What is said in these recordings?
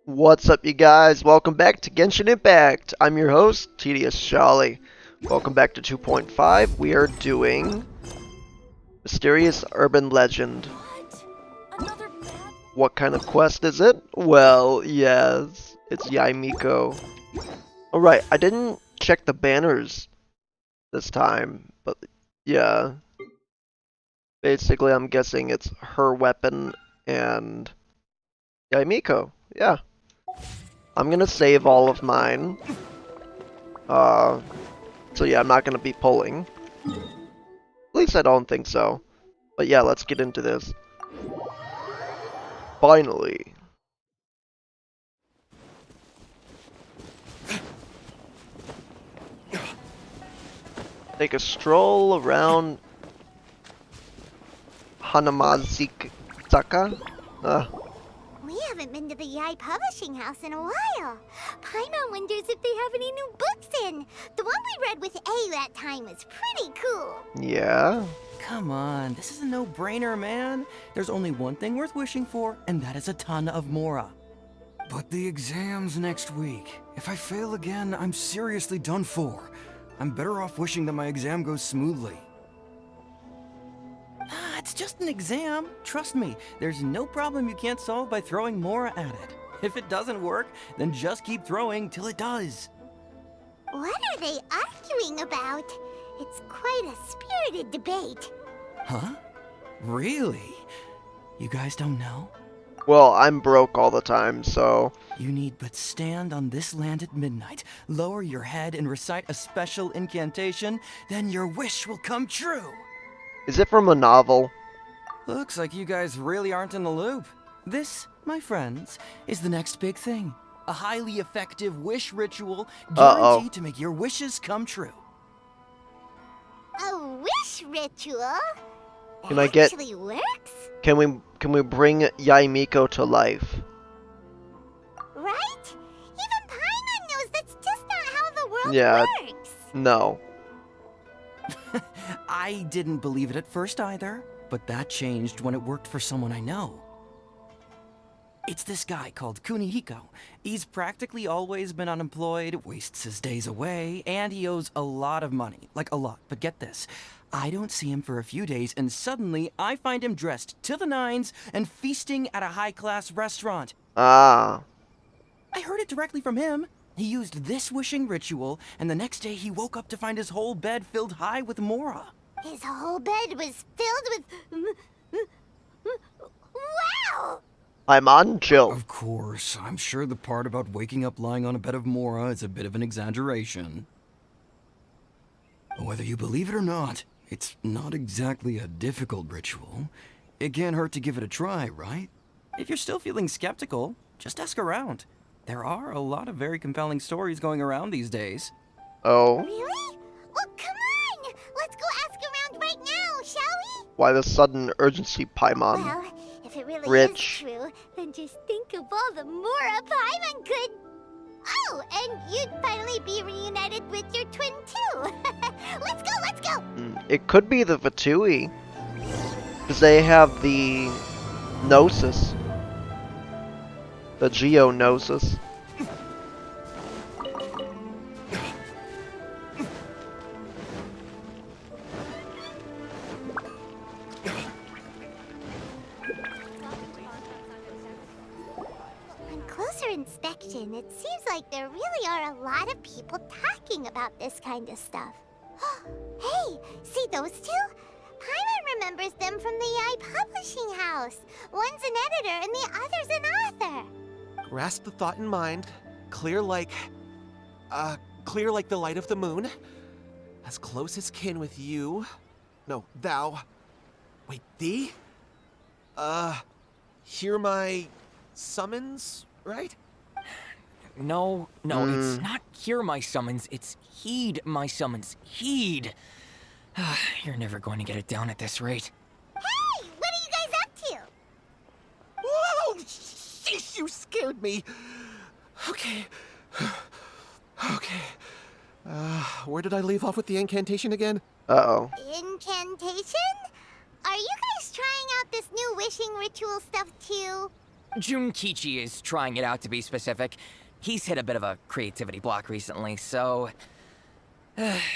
What's up, you guys? Welcome back to Genshin Impact. I'm your host, Tedious Shali. Welcome back to 2.5. We are doing Mysterious Urban Legend. What? Another bad What kind of quest is it? Well, yes, it's Yae Miko. Alright, I didn't check the banners this time, but yeah. Basically, I'm guessing it's her weapon and Yae Miko. Yeah. I'm gonna save all of mine. So yeah, I'm not gonna be pulling. At least I don't think so. But yeah, let's get into this. Finally. Take a stroll around Hanamazaka. We haven't been to the Yae Publishing House in a while. Paimon wonders if they have any new books in. The one we read with A that time was pretty cool. Yeah. Come on, this is a no-brainer, man. There's only one thing worth wishing for, and that is a ton of Mora. But the exam's next week. If I fail again, I'm seriously done for. I'm better off wishing that my exam goes smoothly. It's just an exam. Trust me, there's no problem you can't solve by throwing Mora at it. If it doesn't work, then just keep throwing till it does. What are they arguing about? It's quite a spirited debate. Huh? Really? You guys don't know? Well, I'm broke all the time, so... You need but stand on this land at midnight, lower your head and recite a special incantation, then your wish will come true. Is it from a novel? Looks like you guys really aren't in the loop. This, my friends, is the next big thing. A highly effective wish ritual guaranteed to make your wishes come true. A wish ritual? Can I get... Actually works? Can we bring Yae Miko to life? Right? Even Paimon knows that's just not how the world Yeah. works. No. I didn't believe it at first either, but that changed when it worked for someone I know. It's this guy called Kunihiko. He's practically always been unemployed, wastes his days away, and he owes a lot of money. Like a lot, but get this. I don't see him for a few days, and suddenly I find him dressed to the nines and feasting at a high-class restaurant. Ah. I heard it directly from him. He used this wishing ritual, and the next day he woke up to find his whole bed filled high with Mora. His whole bed was filled with... Wow! I'm on chill. Of course, I'm sure the part about waking up lying on a bed of Mora is a bit of an exaggeration. Whether you believe it or not, it's not exactly a difficult ritual. It can't hurt to give it a try, right? If you're still feeling skeptical, just ask around. There are a lot of very compelling stories going around these days. Oh. Really? Well, come on! Let's go ask around right now, shall we? Why the sudden urgency, Paimon? Well, if it really Rich. is true, then just think of all the Mora Paimon could... Oh, and you'd finally be reunited with your twin too. Let's go, let's go! It could be the Fatui. Because they have the Gnosis. The Geo-Gnosis. On closer inspection, it seems like there really are a lot of people talking about this kind of stuff. Hey, see those two? Paimon remembers them from the Yae Publishing House. One's an editor and the other's an author. Grasp the thought in mind. Clear like the light of the moon. As close as kin with you. No, thou. Wait, thee? Hear my summons, right? No, it's not hear my summons, it's heed my summons. Heed! You're never going to get it down at this rate. Hey, what are you guys up to? Whoa! Sheesh, you scared me. Okay. Okay. Where did I leave off with the incantation again? Uh-oh. Incantation? Are you guys trying out this new wishing ritual stuff too? Junkichi is trying it out, to be specific. He's hit a bit of a creativity block recently, so...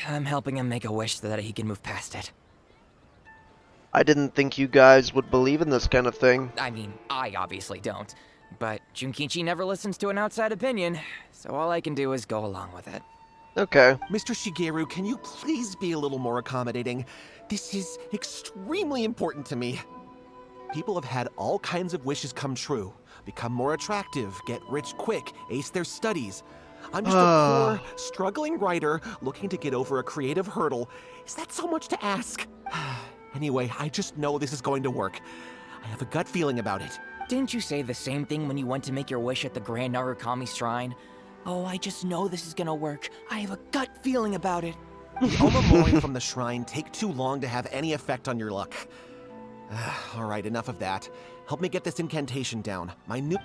I'm helping him make a wish so that he can move past it. I didn't think you guys would believe in this kind of thing. I mean, I obviously don't. But Junkichi never listens to an outside opinion, so all I can do is go along with it. Okay. Mr. Shigeru, can you please be a little more accommodating? This is extremely important to me. People have had all kinds of wishes come true. Become more attractive, get rich quick, ace their studies. I'm just a poor, struggling writer looking to get over a creative hurdle. Is that so much to ask? Anyway, I just know this is going to work. I have a gut feeling about it. Didn't you say the same thing when you went to make your wish at the Grand Narukami Shrine? Oh, I just know this is gonna work. I have a gut feeling about it. The Omamori from the shrine take too long to have any effect on your luck. Alright, enough of that. Help me get this incantation down. My new...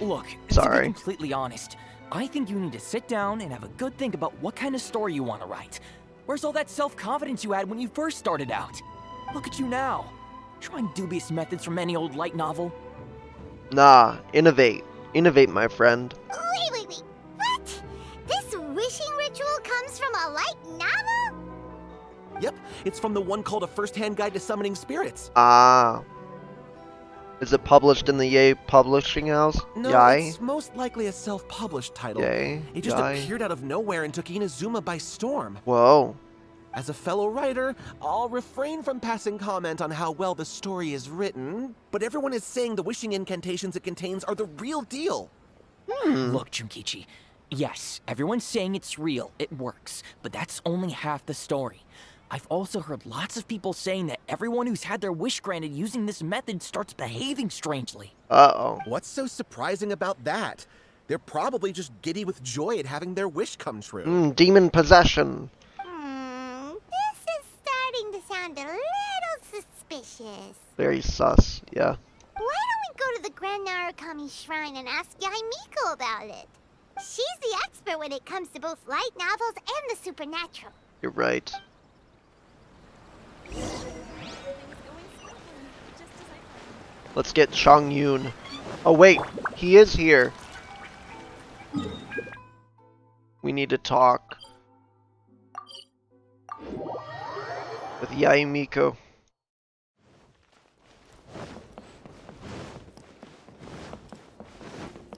Look, Sorry. to be completely honest, I think you need to sit down and have a good think about what kind of story you want to write. Where's all that self-confidence you had when you first started out? Look at you now. Trying dubious methods from any old light novel. Nah, innovate. Innovate, my friend. Wait. What? This wishing ritual comes from a light novel? Yep, it's from the one called A First-Hand Guide to Summoning Spirits. Ah. Is it published in the Yae Publishing House? No, Yae? it's most likely a self-published title. Yae? It just Yae? appeared out of nowhere and took Inazuma by storm. Whoa. As a fellow writer, I'll refrain from passing comment on how well the story is written, but everyone is saying the wishing incantations it contains are the real deal. Look, Junkichi. Yes, everyone's saying it's real, it works, but that's only half the story. I've also heard lots of people saying that everyone who's had their wish granted using this method starts behaving strangely. Uh-oh. What's so surprising about that? They're probably just giddy with joy at having their wish come true. Demon possession. This is starting to sound a little suspicious. Very sus, yeah. Why don't we go to the Grand Narukami Shrine and ask Yae Miko about it? She's the expert when it comes to both light novels and the supernatural. You're right. Let's get Chang Yun. Oh wait, he is here. We need to talk with Yae Miko.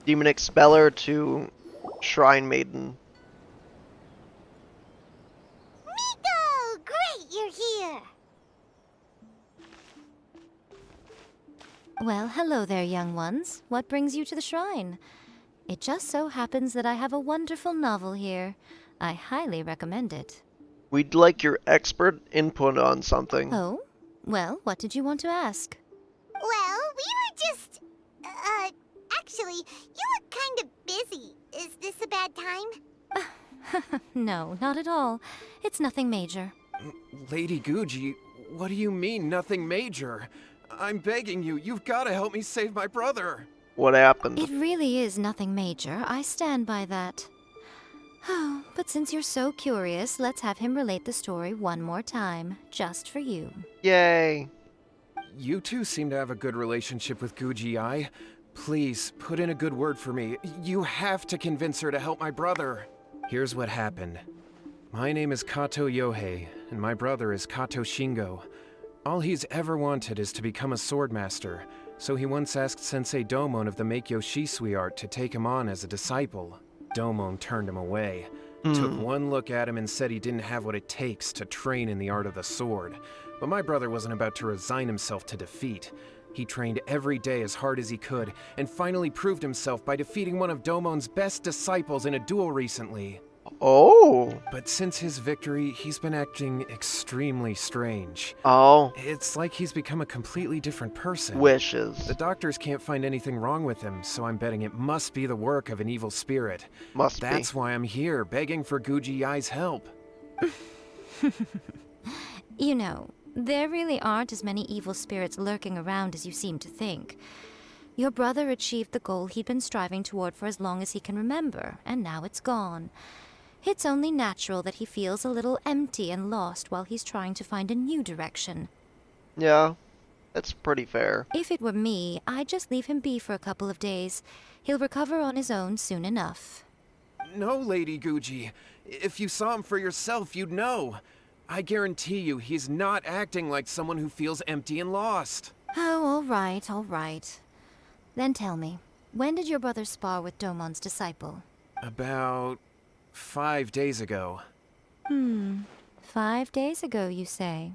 Demon Expeller to Shrine Maiden. Miko! Great, you're here! Well, hello there, young ones. What brings you to the shrine? It just so happens that I have a wonderful novel here. I highly recommend it. We'd like your expert input on something. Oh? Well, what did you want to ask? Well, we were just... actually, you look kind of busy. Is this a bad time? No, not at all. It's nothing major. Lady Guji, what do you mean, nothing major? I'm begging you, you've got to help me save my brother. What happened? It really is nothing major. I stand by that. Oh, but since you're so curious, let's have him relate the story one more time, just for you. Yay. You two seem to have a good relationship with Guji-ai. Please, put in a good word for me. You have to convince her to help my brother. Here's what happened. My name is Kato Yohei, and my brother is Kato Shingo. All he's ever wanted is to become a swordmaster, so he once asked Sensei Domon of the Meikyo Shisui art to take him on as a disciple. Domon turned him away, took one look at him and said he didn't have what it takes to train in the art of the sword. But my brother wasn't about to resign himself to defeat. He trained every day as hard as he could, and finally proved himself by defeating one of Domon's best disciples in a duel recently. Oh. But since his victory, he's been acting extremely strange. Oh. It's like he's become a completely different person. Wishes. The doctors can't find anything wrong with him, so I'm betting it must be the work of an evil spirit. Must That's why I'm here, begging for Guji-ai's help. You know, there really aren't as many evil spirits lurking around as you seem to think. Your brother achieved the goal he'd been striving toward for as long as he can remember, and now it's gone. It's only natural that he feels a little empty and lost while he's trying to find a new direction. Yeah. That's pretty fair. If it were me, I'd just leave him be for a couple of days. He'll recover on his own soon enough. No, Lady Guji. If you saw him for yourself, you'd know. I guarantee you he's not acting like someone who feels empty and lost. Oh, all right, all right. Then tell me, when did your brother spar with Domon's disciple? About 5 days ago. 5 days ago, you say?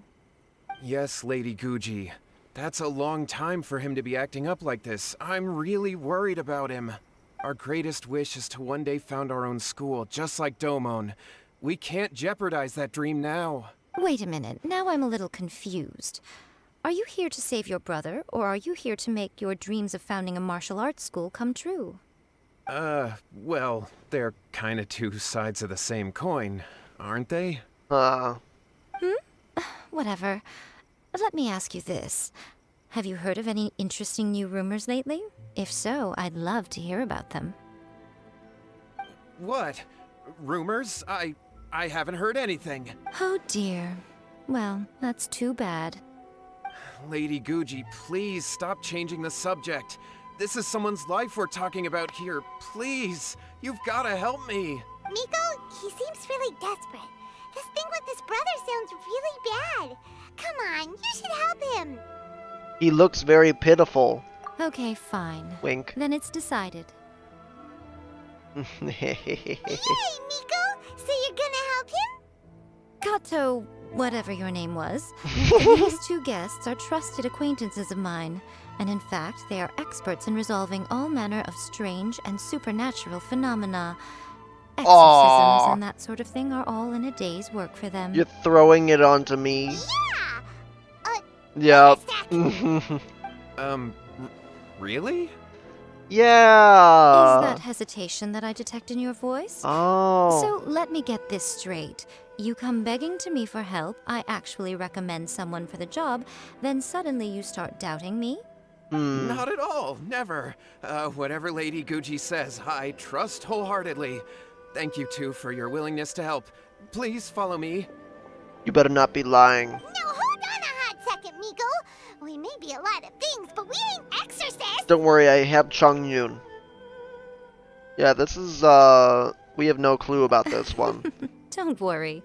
Yes, Lady Guji. That's a long time for him to be acting up like this. I'm really worried about him. Our greatest wish is to one day found our own school, just like Domon. We can't jeopardize that dream now. Wait a minute, now I'm a little confused. Are you here to save your brother, or are you here to make your dreams of founding a martial arts school come true? Well, they're kinda two sides of the same coin, aren't they? Whatever. Let me ask you this. Have you heard of any interesting new rumors lately? If so, I'd love to hear about them. What? Rumors? I haven't heard anything. Oh dear. Well, that's too bad. Lady Guji, please stop changing the subject. This is someone's life we're talking about here. Please, you've gotta help me. Miko, he seems really desperate. This thing with his brother sounds really bad. Come on, you should help him. He looks very pitiful. Okay, fine. Wink. Then it's decided. Yay, Miko! So you're gonna help him? Kato, whatever your name was. These two guests are trusted acquaintances of mine, and in fact, they are experts in resolving all manner of strange and supernatural phenomena. Exorcisms Aww. and that sort of thing are all in a day's work for them. You're throwing it onto me. Yeah! Yep. Really? Yeah. Is that hesitation that I detect in your voice? Oh. So let me get this straight. You come begging to me for help, I actually recommend someone for the job, then suddenly you start doubting me? Not at all. Never. Whatever Lady Guji says, I trust wholeheartedly. Thank you two for your willingness to help. Please follow me. You better not be lying. No, hold on a hot second, Miko. We may be a lot of things, but we ain't exorcists. Don't worry, I have Chongyun. Yeah, this is, we have no clue about this one. Don't worry.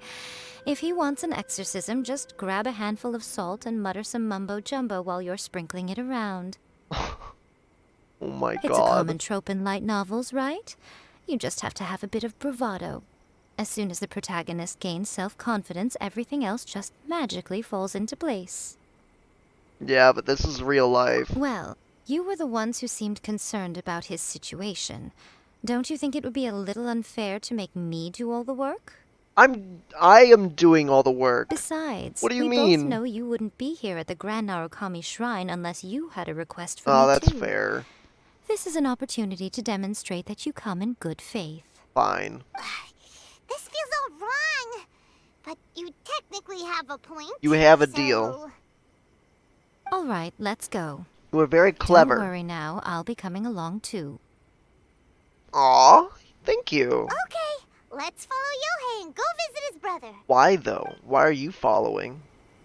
If he wants an exorcism, just grab a handful of salt and mutter some mumbo-jumbo while you're sprinkling it around. Oh my It's a god. common trope in light novels, right? You just have to have a bit of bravado. As soon as the protagonist gains self-confidence, everything else just magically falls into place. Yeah, but this is real life. Well, you were the ones who seemed concerned about his situation. Don't you think it would be a little unfair to make me do all the work? I am doing all the work. Besides, What do you we mean? both know you wouldn't be here at the Grand Narukami Shrine unless you had a request from Oh, me that's too. fair. This is an opportunity to demonstrate that you come in good faith. Fine. This feels all wrong. But you technically have a point. You have a so- deal. All right, let's go. You were very Don't clever. worry now, I'll be coming along too. Aw, thank you. Okay, let's follow Yohei and go visit his brother. Why though? Why are you following?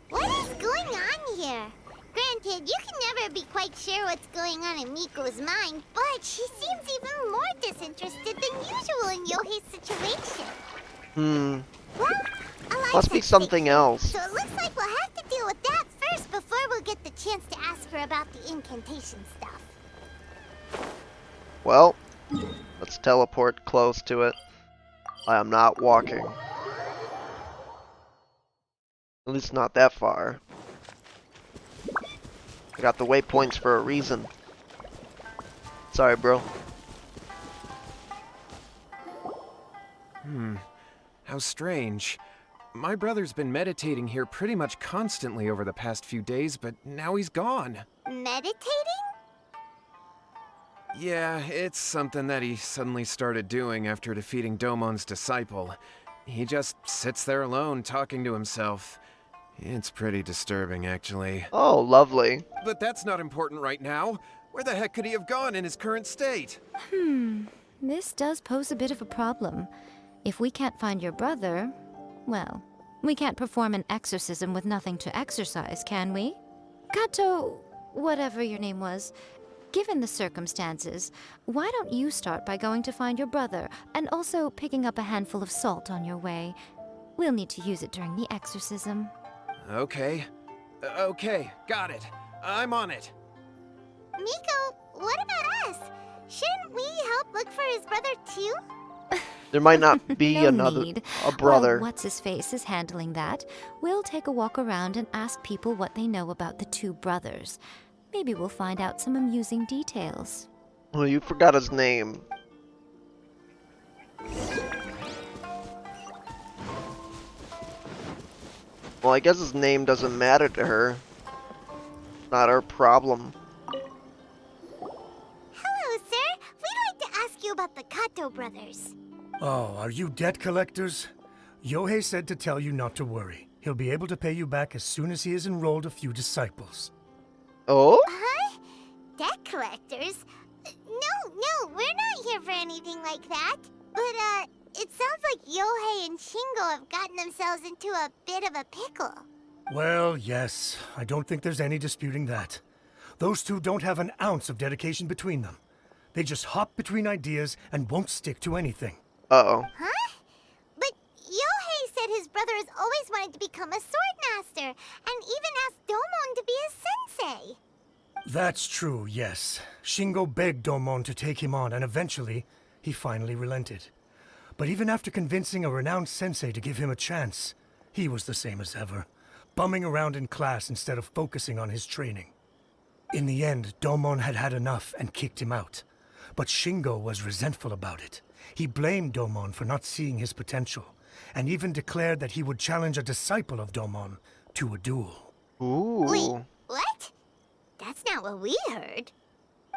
What is going on here? Granted, you can never be quite sure what's going on in Miko's mind, but she seems even more disinterested than usual in Yohei's situation. Well, I like Must be that something statement. else. So it looks like we'll have to deal with that first before we'll get the chance to ask her about the incantation stuff. Well, let's teleport close to it. I am not walking. At least not that far. I got the waypoints for a reason. Sorry, bro. How strange. My brother's been meditating here pretty much constantly over the past few days, but now he's gone. Meditating? Yeah, it's something that he suddenly started doing after defeating Domon's disciple. He just sits there alone, talking to himself. It's pretty disturbing, actually. Oh, lovely. But that's not important right now. Where the heck could he have gone in his current state? This does pose a bit of a problem. If we can't find your brother, well, we can't perform an exorcism with nothing to exorcise, can we? Kato, whatever your name was, given the circumstances, why don't you start by going to find your brother and also picking up a handful of salt on your way? We'll need to use it during the exorcism. Okay. Okay, got it. I'm on it. Miko, what about us? Shouldn't we help look for his brother too? There might not be No another need. a brother. While What's-His-Face is handling that, we'll take a walk around and ask people what they know about the two brothers. Maybe we'll find out some amusing details. Well, you forgot his name. Well, I guess his name doesn't matter to her. Not our problem. Hello, sir. We'd like to ask you about the Kato brothers. Oh, are you debt collectors? Yohei said to tell you not to worry. He'll be able to pay you back as soon as he has enrolled a few disciples. Oh? Huh? Debt collectors? No, we're not here for anything like that. But, it sounds like Yohei and Shingo have gotten themselves into a bit of a pickle. Well, yes. I don't think there's any disputing that. Those two don't have an ounce of dedication between them. They just hop between ideas and won't stick to anything. Uh-oh. Huh? But Yohei said his brother has always wanted to become a sword master, and even asked Domon to be his sensei. That's true, yes. Shingo begged Domon to take him on, and eventually, he finally relented. But even after convincing a renowned sensei to give him a chance, he was the same as ever, bumming around in class instead of focusing on his training. In the end, Domon had had enough and kicked him out. But Shingo was resentful about it. He blamed Domon for not seeing his potential, and even declared that he would challenge a disciple of Domon to a duel. Ooh. Wait, what? That's not what we heard.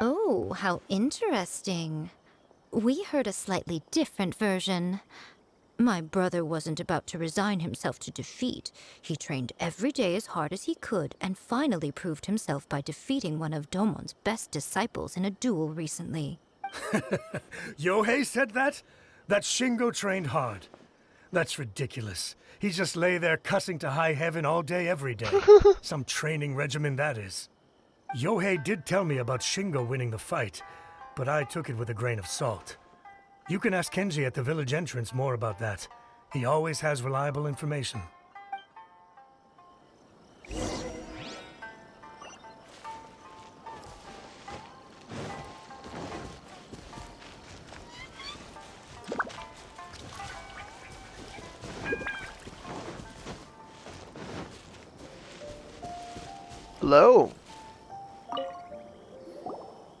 Oh, how interesting. We heard a slightly different version. My brother wasn't about to resign himself to defeat. He trained every day as hard as he could and finally proved himself by defeating one of Domon's best disciples in a duel recently. Yohei said that? That Shingo trained hard. That's ridiculous. He just lay there cussing to high heaven all day, every day. Some training regimen, that is. Yohei did tell me about Shingo winning the fight, but I took it with a grain of salt. You can ask Kenji at the village entrance more about that. He always has reliable information. Hello.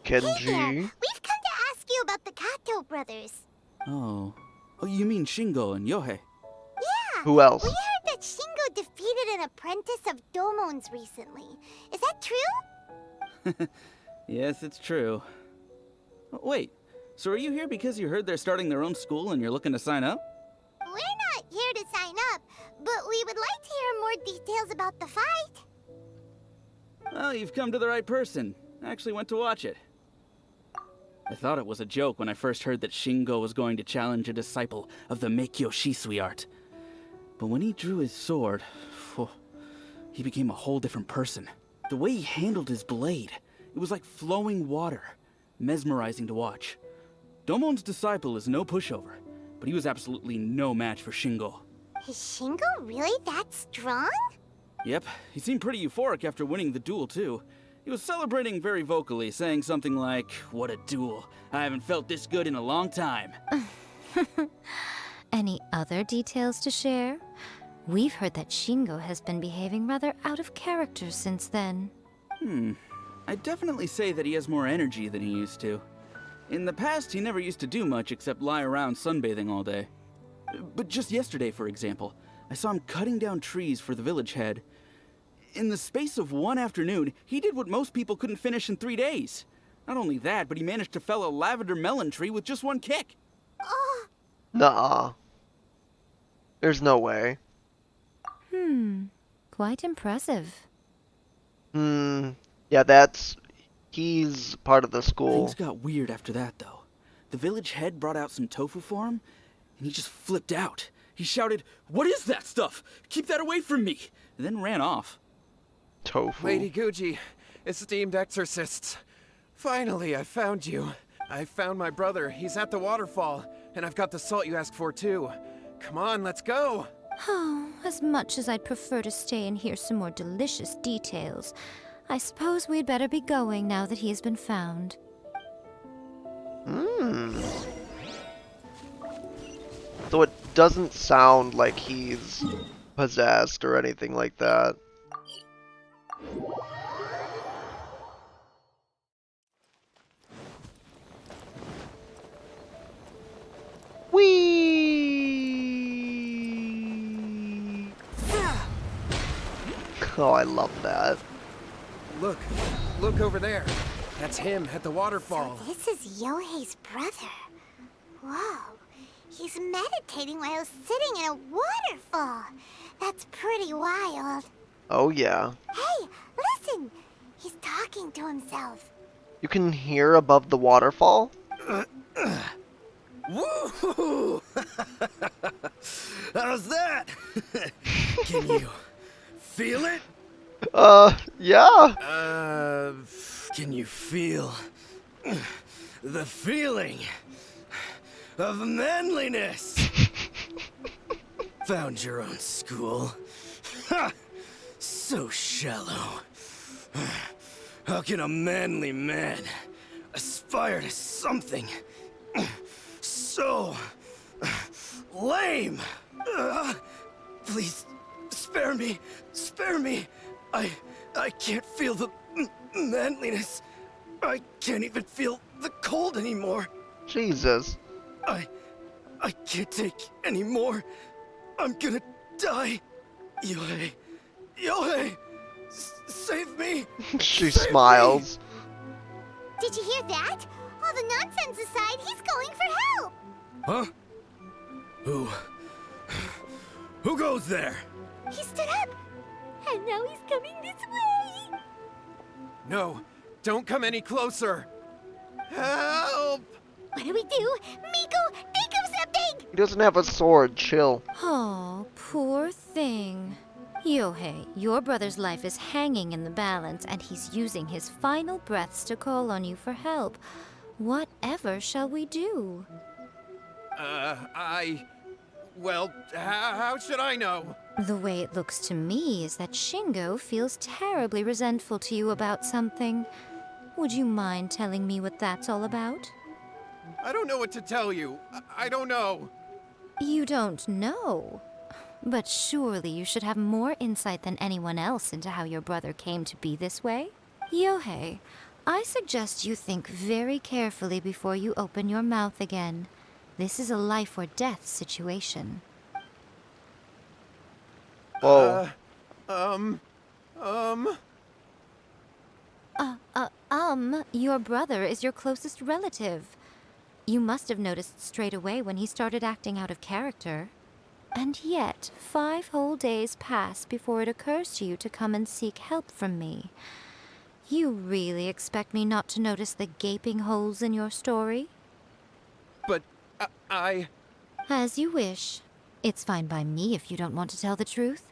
Hey there, Kenji. we've come to ask you about the Kato brothers. Oh, you mean Shingo and Yohei? Yeah, Who else? we heard that Shingo defeated an apprentice of Domon's recently. Is that true? Yes, it's true. Wait, so are you here because you heard they're starting their own school and you're looking to sign up? We're not here to sign up, but we would like to hear more details about the fight. Well, you've come to the right person. I actually went to watch it. I thought it was a joke when I first heard that Shingo was going to challenge a disciple of the Meikyo Shisui art. But when he drew his sword, he became a whole different person. The way he handled his blade, it was like flowing water, mesmerizing to watch. Domon's disciple is no pushover, but he was absolutely no match for Shingo. Is Shingo really that strong? Yep, he seemed pretty euphoric after winning the duel too. He was celebrating very vocally, saying something like, "What a duel. I haven't felt this good in a long time." Any other details to share? We've heard that Shingo has been behaving rather out of character since then. I'd definitely say that he has more energy than he used to. In the past, he never used to do much except lie around sunbathing all day. But just yesterday, for example, I saw him cutting down trees for the village head. In the space of one afternoon, he did what most people couldn't finish in 3 days. Not only that, but he managed to fell a lavender melon tree with just one kick. Oh, Nuh-uh. There's no way. Quite impressive. Yeah, he's part of the school. Things got weird after that, though. The village head brought out some tofu for him, and he just flipped out. He shouted, "What is that stuff? Keep that away from me!" and then ran off. Tofu. Lady Guji, esteemed exorcists. Finally, I found you. I found my brother. He's at the waterfall. And I've got the salt you asked for, too. Come on, let's go. Oh, as much as I'd prefer to stay and hear some more delicious details, I suppose we'd better be going now that he has been found. Hmm. So it doesn't sound like he's possessed or anything like that. Whee! Oh, I love that. Look over there. That's him at the waterfall. So this is Yohei's brother. Whoa. He's meditating while sitting in a waterfall. That's pretty wild. Oh yeah. Hey, listen! He's talking to himself. You can hear above the waterfall? Woo! How's that? Can you feel it? Yeah. Can you feel the feeling of manliness? Found your own school. Ha! So shallow. How can a manly man aspire to something so lame? Please, spare me. Spare me. I can't feel the manliness. I can't even feel the cold anymore. Jesus. I can't take any more. I'm gonna die. Yohei. Yohei! Save me! She Save smiles. Did you hear that? All the nonsense aside, he's going for help. Huh? Who goes there? He stood up, and now he's coming this way. No, don't come any closer. Help! What do we do? Miko, think of something! He doesn't have a sword, chill. Oh, poor thing. Yohei, your brother's life is hanging in the balance, and he's using his final breaths to call on you for help. Whatever shall we do? Well, how should I know? The way it looks to me is that Shingo feels terribly resentful to you about something. Would you mind telling me what that's all about? I don't know what to tell you. I don't know. You don't know? But surely you should have more insight than anyone else into how your brother came to be this way? Yohei, I suggest you think very carefully before you open your mouth again. This is a life or death situation. Whoa. Your brother is your closest relative. You must have noticed straight away when he started acting out of character. And yet, 5 whole days pass before it occurs to you to come and seek help from me. You really expect me not to notice the gaping holes in your story? But I... As you wish. It's fine by me if you don't want to tell the truth.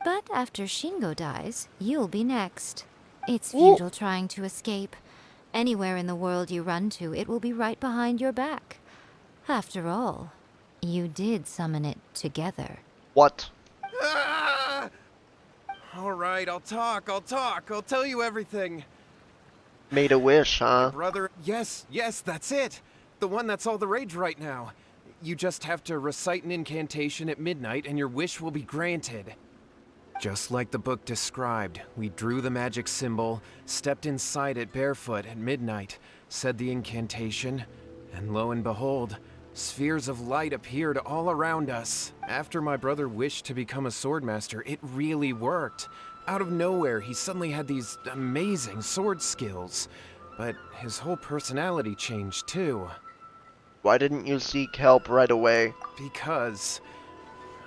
But after Shingo dies, you'll be next. It's futile trying to escape. Anywhere in the world you run to, it will be right behind your back. After all, you did summon it together. What? Ah! All right, I'll talk. I'll tell you everything. Made a wish, huh? Brother, yes, that's it. The one that's all the rage right now. You just have to recite an incantation at midnight and your wish will be granted. Just like the book described, we drew the magic symbol, stepped inside it barefoot at midnight, said the incantation, and lo and behold, spheres of light appeared all around us. After my brother wished to become a swordmaster, it really worked. Out of nowhere, he suddenly had these amazing sword skills. But his whole personality changed too. Why didn't you seek help right away? Because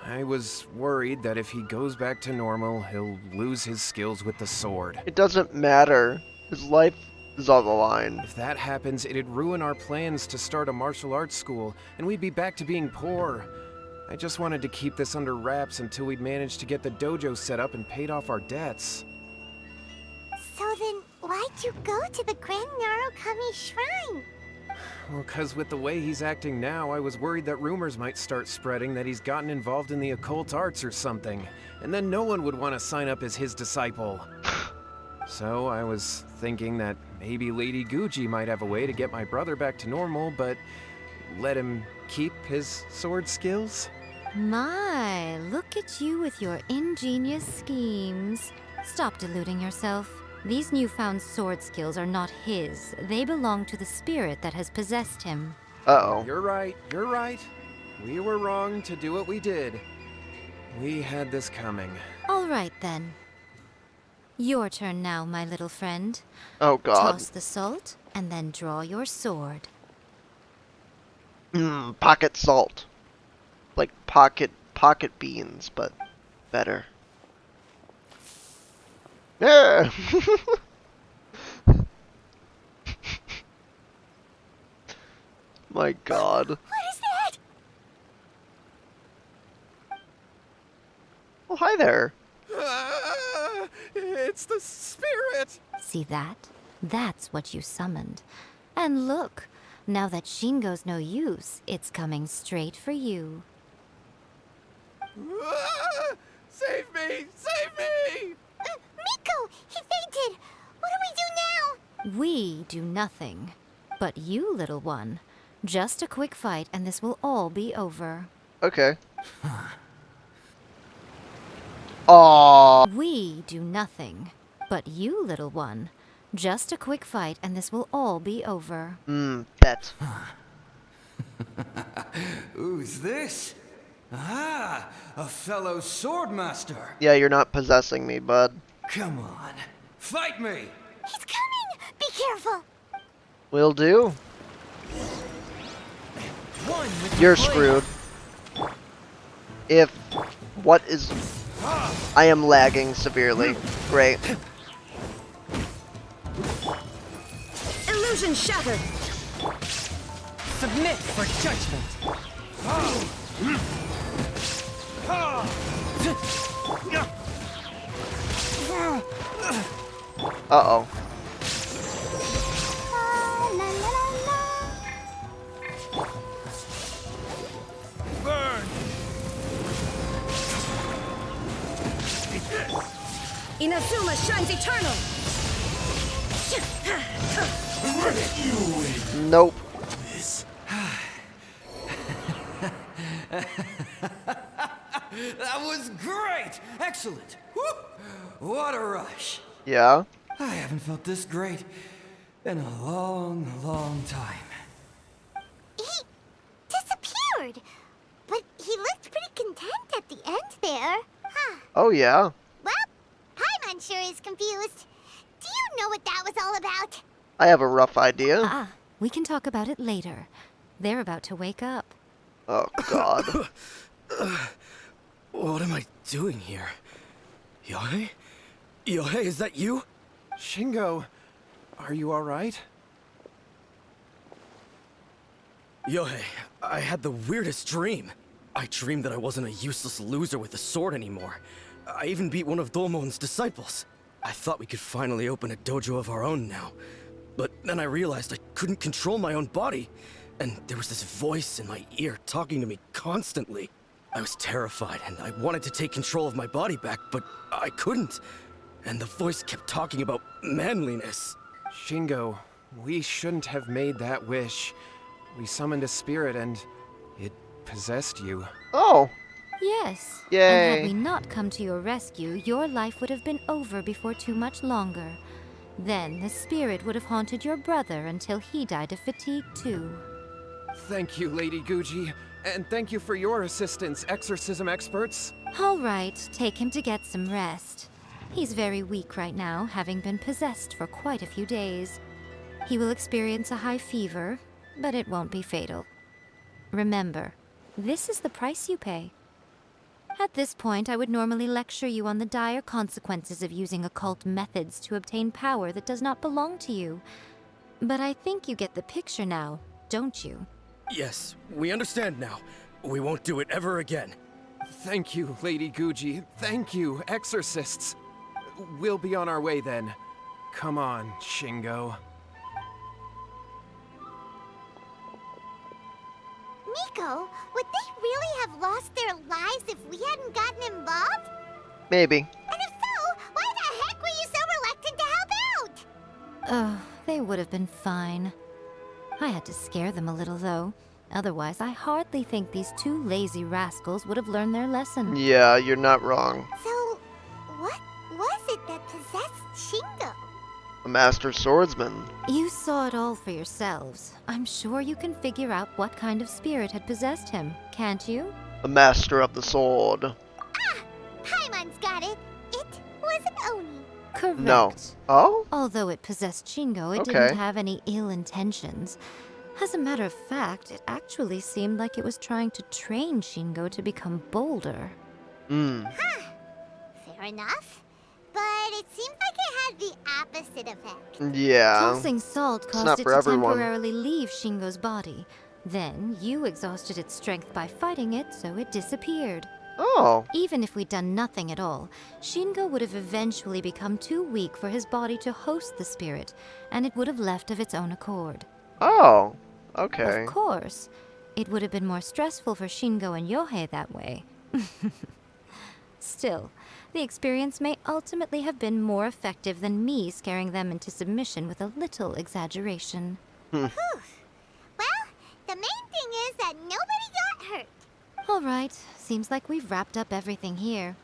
I was worried that if he goes back to normal, he'll lose his skills with the sword. It doesn't matter. His life is on the line. If that happens, it'd ruin our plans to start a martial arts school, and we'd be back to being poor. I just wanted to keep this under wraps until we'd managed to get the dojo set up and paid off our debts. So then, why'd you go to the Grand Narukami Shrine? Well, 'cause with the way he's acting now, I was worried that rumors might start spreading that he's gotten involved in the occult arts or something, and then no one would want to sign up as his disciple. So I was thinking that maybe Lady Guji might have a way to get my brother back to normal, but let him keep his sword skills? My, look at you with your ingenious schemes. Stop deluding yourself. These newfound sword skills are not his. They belong to the spirit that has possessed him. Uh-oh. You're right, you're right. We were wrong to do what we did. We had this coming. All right, then. Your turn now, my little friend. Oh god. Toss the salt, and then draw your sword. Pocket salt. Like pocket beans, but better. Yeah. My god. What is that? Oh, hi there. It's the spirit! See that? That's what you summoned. And look, now that Shingo's no use, it's coming straight for you. Save me! Save me! Miko! He fainted! What do we do now? We do nothing. But you, little one, just a quick fight and this will all be over. Okay. Aww. We do nothing. But you, little one, just a quick fight and this will all be over. Bet. Who's this? Ah, a fellow swordmaster. Yeah, you're not possessing me, bud. Come on, fight me! He's coming! Be careful! Will do. One with You're the blade. screwed. If... What is... I am lagging severely. Great. Illusion shattered. Submit for judgment. Uh-oh. La, la, la, la. Inazuma shines eternal. Nope. That was great! Excellent! Woo! What a rush! Yeah? I haven't felt this great in a long, long time. He disappeared! But he looked pretty content at the end there. Huh. Oh, yeah. Well, Paimon sure is confused. Do you know what that was all about? I have a rough idea. Ah, we can talk about it later. They're about to wake up. Oh, god. What am I doing here? Yae? Yae, is that you? Shingo, are you alright? Yae, I had the weirdest dream. I dreamed that I wasn't a useless loser with a sword anymore. I even beat one of Domon's disciples. I thought we could finally open a dojo of our own now. But then I realized I couldn't control my own body. And there was this voice in my ear talking to me constantly. I was terrified and I wanted to take control of my body back, but I couldn't. And the voice kept talking about manliness. Shingo, we shouldn't have made that wish. We summoned a spirit and it possessed you. Oh. Yes. Yay. And had we not come to your rescue, your life would have been over before too much longer. Then the spirit would have haunted your brother until he died of fatigue too. Thank you, Lady Guji. And thank you for your assistance, exorcism experts. All right, take him to get some rest. He's very weak right now, having been possessed for quite a few days. He will experience a high fever, but it won't be fatal. Remember, this is the price you pay. At this point, I would normally lecture you on the dire consequences of using occult methods to obtain power that does not belong to you. But I think you get the picture now, don't you? Yes, we understand now. We won't do it ever again. Thank you, Lady Guji. Thank you, exorcists. We'll be on our way then. Come on, Shingo. Miko, would they really have lost their lives if we hadn't gotten involved? Maybe. And if so, why the heck were you so reluctant to help out? Oh, they would have been fine. I had to scare them a little, though. Otherwise, I hardly think these two lazy rascals would have learned their lesson. Yeah, you're not wrong. So, what was it that possessed Shingo? A master swordsman. You saw it all for yourselves. I'm sure you can figure out what kind of spirit had possessed him, can't you? A master of the sword. Ah! Paimon's got it. It was an Oni. Correct. No. Oh? Although it possessed Shingo, it Okay. didn't have any ill intentions. As a matter of fact, it actually seemed like it was trying to train Shingo to become bolder. Fair enough. But it seemed like it had the opposite effect. Yeah. Tossing salt not caused it for to everyone. temporarily leave Shingo's body. Then you exhausted its strength by fighting it, so it disappeared. Oh. Even if we'd done nothing at all, Shingo would have eventually become too weak for his body to host the spirit, and it would have left of its own accord. Oh. Okay. Of course, it would have been more stressful for Shingo and Yohei that way. Still, the experience may ultimately have been more effective than me scaring them into submission with a little exaggeration. Well, the main thing is that nobody got hurt. All right, seems like we've wrapped up everything here.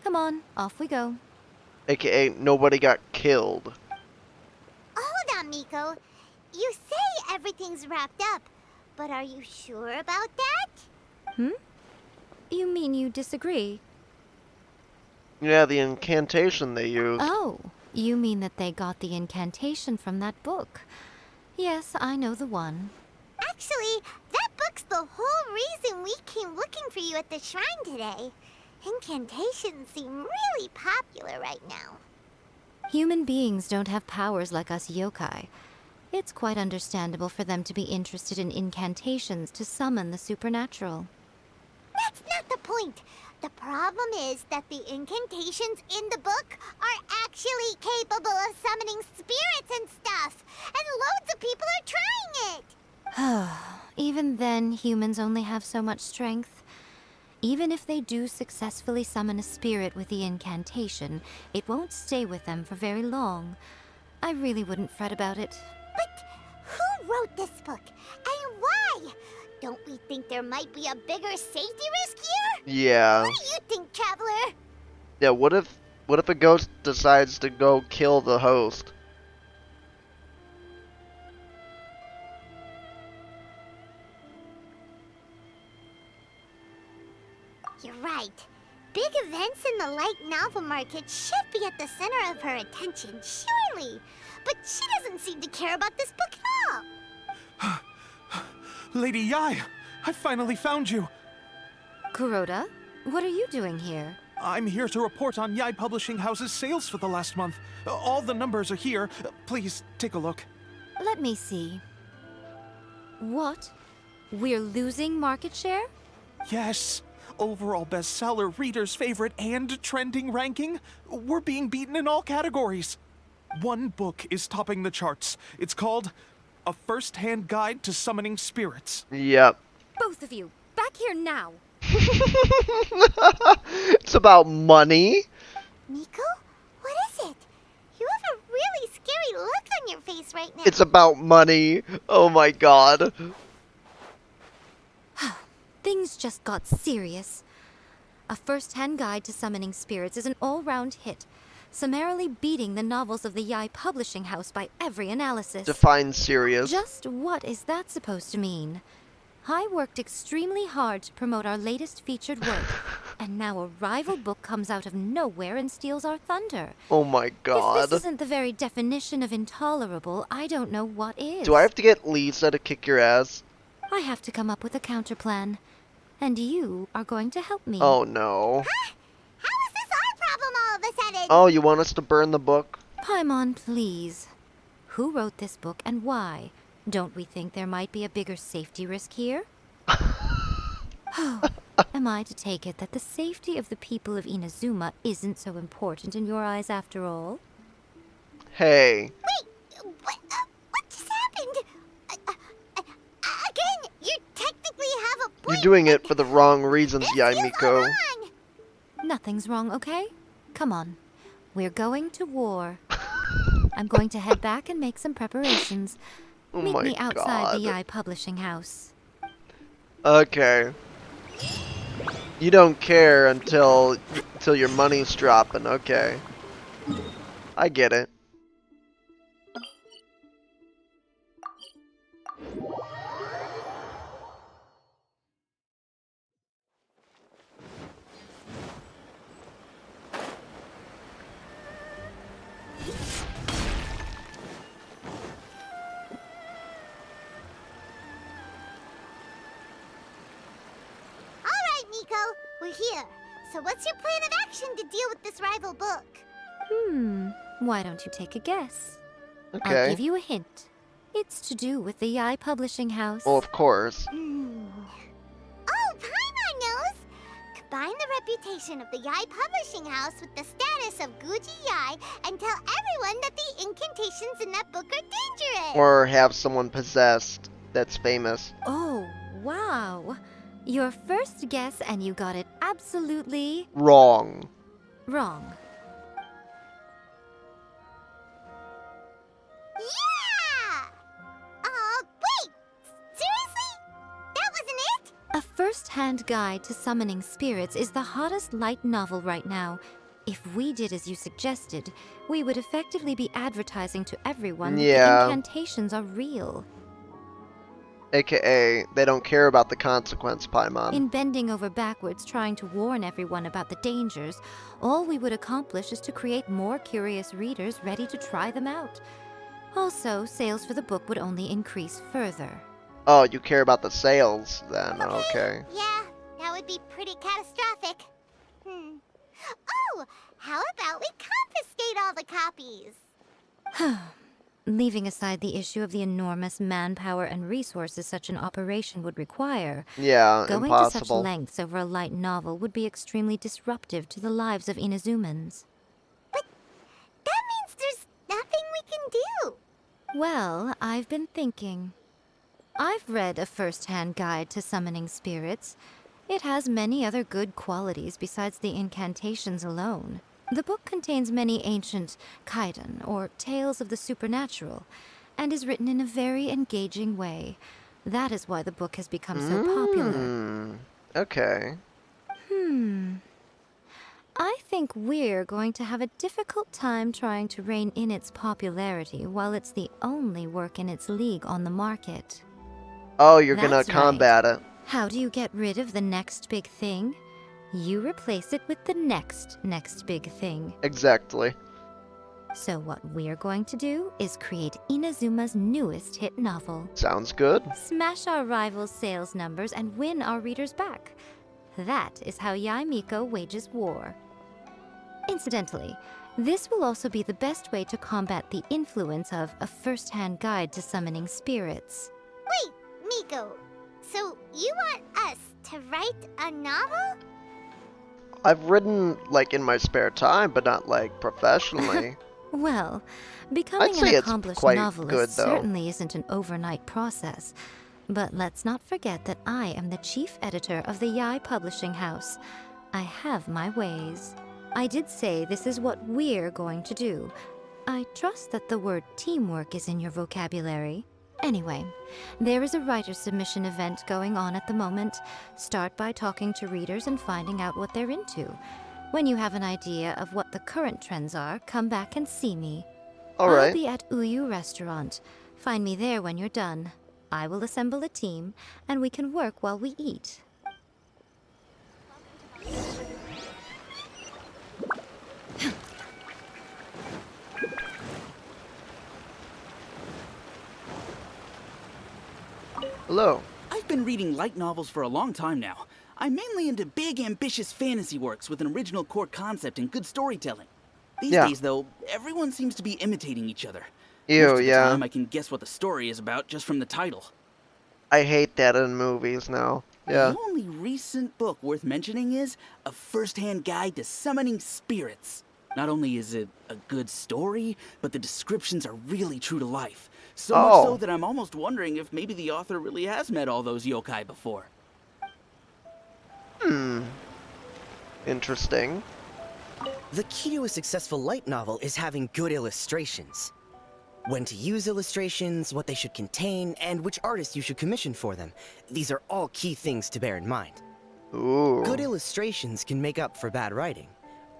Come on, off we go. AKA nobody got killed. Hold on, Miko. You say everything's wrapped up, but are you sure about that? You mean you disagree? Yeah, the incantation they used. Oh, you mean that they got the incantation from that book. Yes, I know the one. Actually, that book's the whole reason we came looking for you at the shrine today. Incantations seem really popular right now. Human beings don't have powers like us yokai. It's quite understandable for them to be interested in incantations to summon the supernatural. That's not the point. The problem is that the incantations in the book are actually capable of summoning spirits and stuff, and loads of people are trying it. Even then, humans only have so much strength. Even if they do successfully summon a spirit with the incantation, it won't stay with them for very long. I really wouldn't fret about it. But who wrote this book, and why? Don't we think there might be a bigger safety risk here? Yeah. What do you think, Traveler? Yeah, what if a ghost decides to go kill the host? You're right. Big events in the light novel market should be at the center of her attention, surely. But she doesn't seem to care about this book at all. Lady Yae, I finally found you. Kuroda, what are you doing here? I'm here to report on Yae Publishing House's sales for the last month. All the numbers are here. Please take a look. Let me see. What? We're losing market share? Yes. Overall bestseller, reader's favorite, and trending ranking. We're being beaten in all categories. One book is topping the charts. It's called A First-Hand Guide to Summoning Spirits. Yep. Both of you, back here now. It's about money. Miko? What is it? You have a really scary look on your face right now. It's about money. Oh my god. Things just got serious. A First-Hand Guide to Summoning Spirits is an all-round hit, summarily beating the novels of the Yae Publishing House by every analysis. Define serious. Just what is that supposed to mean? I worked extremely hard to promote our latest featured work, and now a rival book comes out of nowhere and steals our thunder. Oh my god. If this isn't the very definition of intolerable, I don't know what is. Do I have to get Lisa to kick your ass? I have to come up with a counterplan. And you are going to help me. Oh no. Huh? How is this our problem all of a sudden? Oh, you want us to burn the book? Paimon, please. Who wrote this book and why? Don't we think there might be a bigger safety risk here? Am I to take it that the safety of the people of Inazuma isn't so important in your eyes after all? Hey, What just happened? Again, you technically have a you're point, doing but it for the wrong reasons, this Yae feels Miko. unwrong. Nothing's wrong, okay? Come on. We're going to war. I'm going to head back and make some preparations. Oh Meet my me outside the god. Yae Publishing House. Okay. You don't care until your money's dropping. Okay. I get it. Alright, Miko, we're here. So what's your plan of action to deal with this rival book? Why don't you take a guess? I'll Okay. give you a hint. It's to do with the Yae Publishing House. Well, of course. Oh, Paimon knows! Combine the reputation of the Yae Publishing House with the status of Guji Yae and tell everyone that the incantations in that book are dangerous! Or have someone possessed that's famous. Oh, wow. Your first guess, and you got it absolutely Wrong. wrong. Yeah! Wait! Seriously? That wasn't it? A first-hand guide to summoning spirits is the hottest light novel right now. If we did as you suggested, we would effectively be advertising to everyone that the Yeah. incantations are real. AKA, they don't care about the consequence, Paimon. In bending over backwards trying to warn everyone about the dangers, all we would accomplish is to create more curious readers ready to try them out. Also, sales for the book would only increase further. Oh, you care about the sales then, okay. Yeah, that would be pretty catastrophic. Oh, how about we confiscate all the copies? Leaving aside the issue of the enormous manpower and resources such an operation would require, Yeah, going to such impossible. lengths over a light novel would be extremely disruptive to the lives of Inazumans. But that means there's nothing we can do. Well, I've been thinking. I've read a first-hand guide to summoning spirits. It has many other good qualities besides the incantations alone. The book contains many ancient kaiden, or tales of the supernatural, and is written in a very engaging way. That is why the book has become so popular. Okay. I think we're going to have a difficult time trying to rein in its popularity while it's the only work in its league on the market. Oh, you're gonna That's right. combat it. How do you get rid of the next big thing? You replace it with the next big thing. Exactly. So what we're going to do is create Inazuma's newest hit novel. Sounds good. Smash our rivals' sales numbers and win our readers back. That is how Yae Miko wages war. Incidentally, this will also be the best way to combat the influence of a first-hand guide to summoning spirits. Wait, Miko, so you want us to write a novel? I've written, like, in my spare time, but not, like, professionally. Well, becoming say an it's accomplished quite novelist good, though. certainly isn't an overnight process. But let's not forget that I am the chief editor of the Yae Publishing House. I have my ways. I did say this is what we're going to do. I trust that the word teamwork is in your vocabulary. Anyway, there is a writer submission event going on at the moment. Start by talking to readers and finding out what they're into. When you have an idea of what the current trends are, come back and see me. I'll Alright. be at Uyu Restaurant. Find me there when you're done. I will assemble a team, and we can work while we eat. Hello. I've been reading light novels for a long time now. I'm mainly into big, ambitious fantasy works with an original core concept and good storytelling. These Yeah. days, though, everyone seems to be imitating each other. Ew, Most of the yeah. time, I can guess what the story is about just from the title. I hate that in movies now. Yeah. The only recent book worth mentioning is A First-Hand Guide to Summoning Spirits. Not only is it a good story, but the descriptions are really true to life. So much so Oh, that I'm almost wondering if maybe the author really has met all those yokai before. hmm. Interesting. The key to a successful light novel is having good illustrations. When to use illustrations, what they should contain, and which artist you should commission for them. These are all key things to bear in mind. Good Ooh. illustrations can make up for bad writing.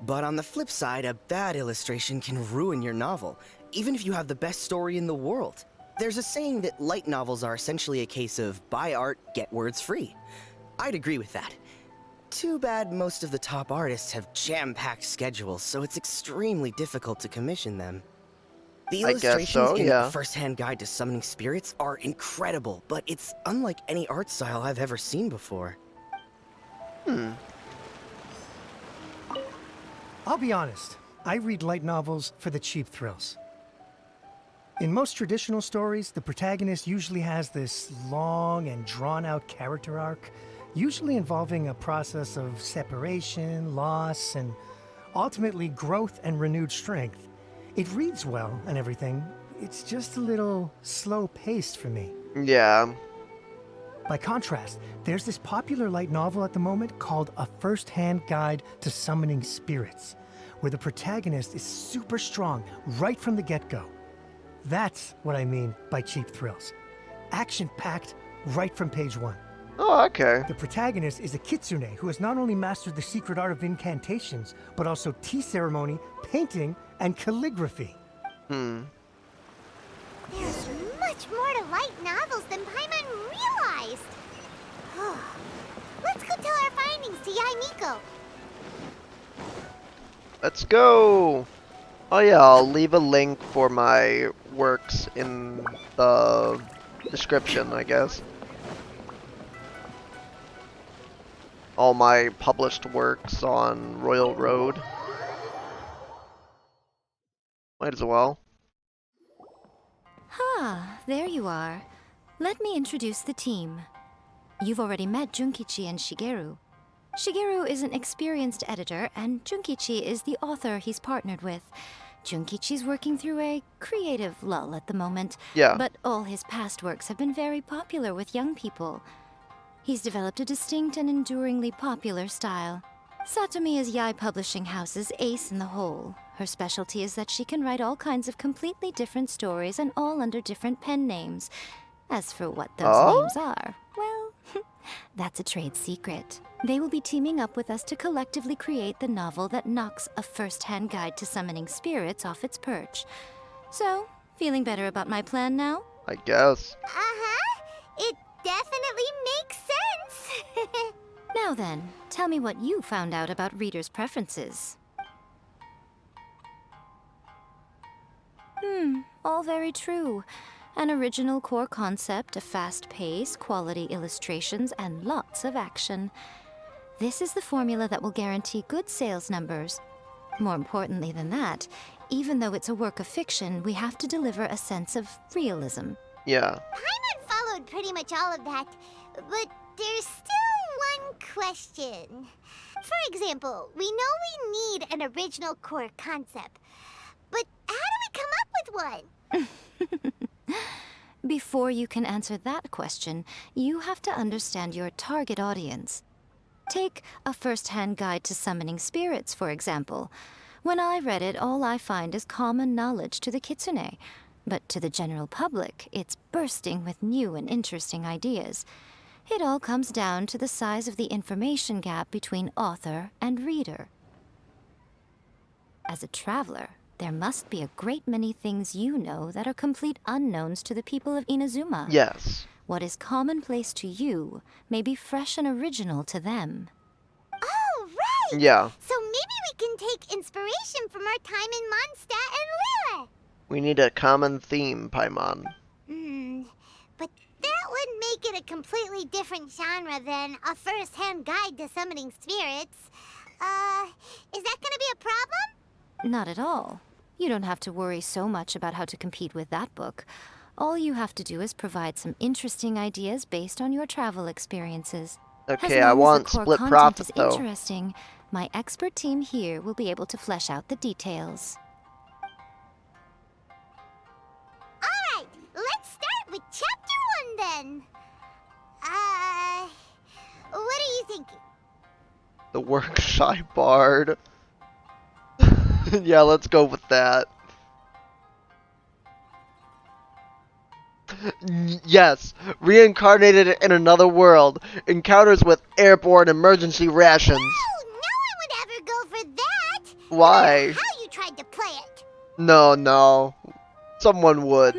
But on the flip side, a bad illustration can ruin your novel, even if you have the best story in the world. There's a saying that light novels are essentially a case of buy art, get words free. I'd agree with that. Too bad most of the top artists have jam-packed schedules, so it's extremely difficult to commission them. The I guess illustrations so, in A yeah. First-Hand Guide to Summoning Spirits are incredible, but it's unlike any art style I've ever seen before. Hmm. I'll be honest, I read light novels for the cheap thrills. In most traditional stories, the protagonist usually has this long and drawn-out character arc, usually involving a process of separation, loss, and ultimately growth and renewed strength. It reads well and everything, it's just a little slow-paced for me. Yeah. By contrast, there's this popular light novel at the moment called A First-Hand Guide to Summoning Spirits, where the protagonist is super strong right from the get-go. That's what I mean by cheap thrills. Action-packed right from page 1. Oh, okay. The protagonist is a kitsune who has not only mastered the secret art of incantations, but also tea ceremony, painting, and calligraphy. Hmm. There's much more to light novels than Paimon realized. Let's go tell our findings to Yae Miko. Let's go! Oh yeah, I'll leave a link for my works in the description, I guess. All my published works on Royal Road. Might as well. Ah, there you are. Let me introduce the team. You've already met Junkichi and Shigeru. Shigeru is an experienced editor, and Junkichi is the author he's partnered with. Junkichi's working through a creative lull at the moment, Yeah. but all his past works have been very popular with young people. He's developed a distinct and enduringly popular style. Satomi is Yae Publishing House's ace in the hole. Her specialty is that she can write all kinds of completely different stories and all under different pen names. As for what those Oh? names are, well, that's a trade secret. They will be teaming up with us to collectively create the novel that knocks A First-Hand Guide to Summoning Spirits off its perch. So, feeling better about my plan now? I guess. Uh-huh. It definitely makes sense. Now then, tell me what you found out about readers' preferences. All very true. An original core concept, a fast pace, quality illustrations, and lots of action. This is the formula that will guarantee good sales numbers. More importantly than that, even though it's a work of fiction, we have to deliver a sense of realism. Yeah. Paimon followed pretty much all of that, but there's still one question. For example, we know we need an original core concept, but how do we come up with one? Before you can answer that question, you have to understand your target audience. Take A First-Hand Guide to Summoning Spirits, for example. When I read it, all I find is common knowledge to the kitsune. But to the general public, it's bursting with new and interesting ideas. It all comes down to the size of the information gap between author and reader. As a traveler, there must be a great many things you know that are complete unknowns to the people of Inazuma. Yes. What is commonplace to you may be fresh and original to them. Oh, right! Yeah. So maybe we can take inspiration from our time in Mondstadt and Lille. We need a common theme, Paimon. But that would make it a completely different genre than A First-Hand Guide to Summoning Spirits. Is that gonna be a problem? Not at all. You don't have to worry so much about how to compete with that book. All you have to do is provide some interesting ideas based on your travel experiences. Okay, As I long want as the core split content profit is though. interesting, My expert team here will be able to flesh out the details. Alright, let's start with chapter 1 then. What are you thinking? The work shy bard. Yeah, let's go with that. Yes, reincarnated in another world. Encounters with airborne emergency rations. No, no one would ever go for that! Why? No matter how you tried to play it. No. Someone would.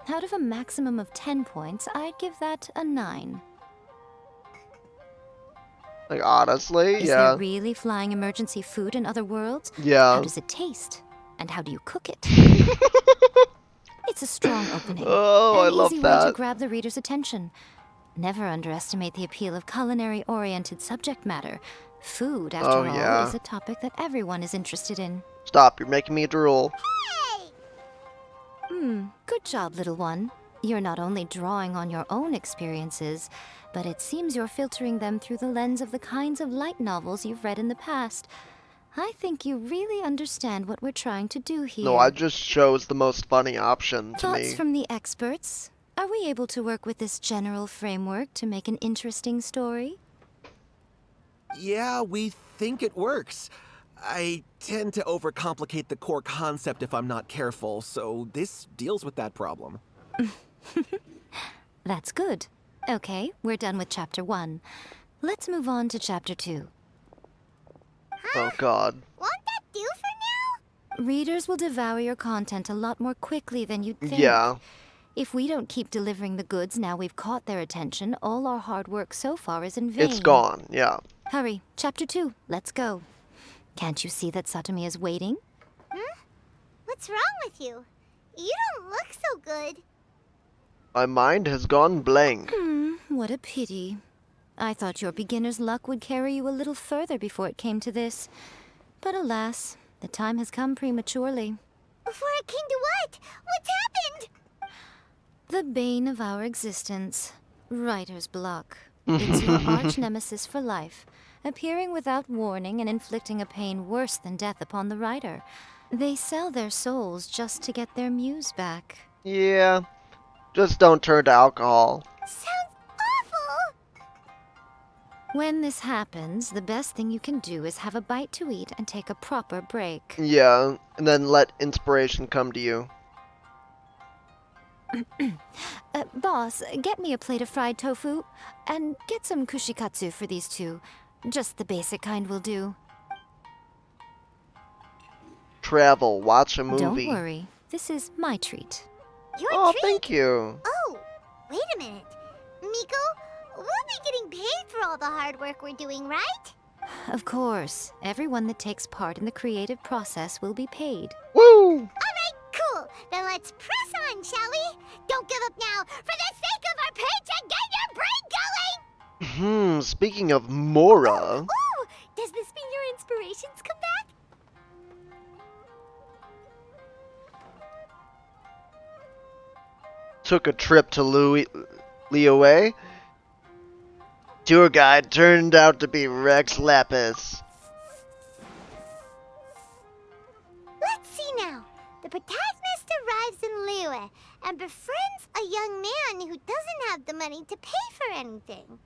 Out of a maximum of 10 points, I'd give that a 9. Like, honestly, Is yeah. there really flying emergency food in other worlds? Yeah. How does it taste? And how do you cook it? It's a strong opening. Oh, I An love easy way to that. grab the reader's attention. Never underestimate the appeal of culinary-oriented subject matter. Food, after Oh, all, yeah. is a topic that everyone is interested in. Stop, you're making me drool. Hey! Good job, little one. You're not only drawing on your own experiences, but it seems you're filtering them through the lens of the kinds of light novels you've read in the past. I think you really understand what we're trying to do here. No, I just chose the most funny option to Thoughts me. from the experts? Are we able to work with this general framework to make an interesting story? Yeah, we think it works. I tend to overcomplicate the core concept if I'm not careful, so this deals with that problem. That's good. Okay, we're done with chapter 1. Let's move on to chapter 2. Oh god. Won't that do for now? Readers will devour your content a lot more quickly than you'd think. Yeah. If we don't keep delivering the goods now we've caught their attention, all our hard work so far is in vain. It's gone, yeah. Hurry, chapter 2, let's go. Can't you see that Satomi is waiting? What's wrong with you? You don't look so good. My mind has gone blank. What a pity. I thought your beginner's luck would carry you a little further before it came to this. But alas, the time has come prematurely. Before it came to what? What's happened? The bane of our existence. Writer's block. It's your arch nemesis for life, appearing without warning and inflicting a pain worse than death upon the writer. They sell their souls just to get their muse back. Yeah. Just don't turn to alcohol. Sounds awful. When this happens, the best thing you can do is have a bite to eat and take a proper break. Yeah, and then let inspiration come to you. Boss, get me a plate of fried tofu, and get some kushikatsu for these two. Just the basic kind will do. Travel, watch a movie. Don't worry, this is my treat. Your Oh, treat? thank you. Oh, wait a minute. Miko, we'll be getting paid for all the hard work we're doing, right? Of course, everyone that takes part in the creative process will be paid. Woo! Alright, cool. Then let's press on, shall we? Don't give up now. For the sake of our paycheck, get your brain going! Speaking of Mora. Ooh, does this mean your inspirations come back? Took a trip to Liyue. Tour guide turned out to be Rex Lapis. Let's see now. The protagonist arrives in Liyue and befriends a young man who doesn't have the money to pay for anything.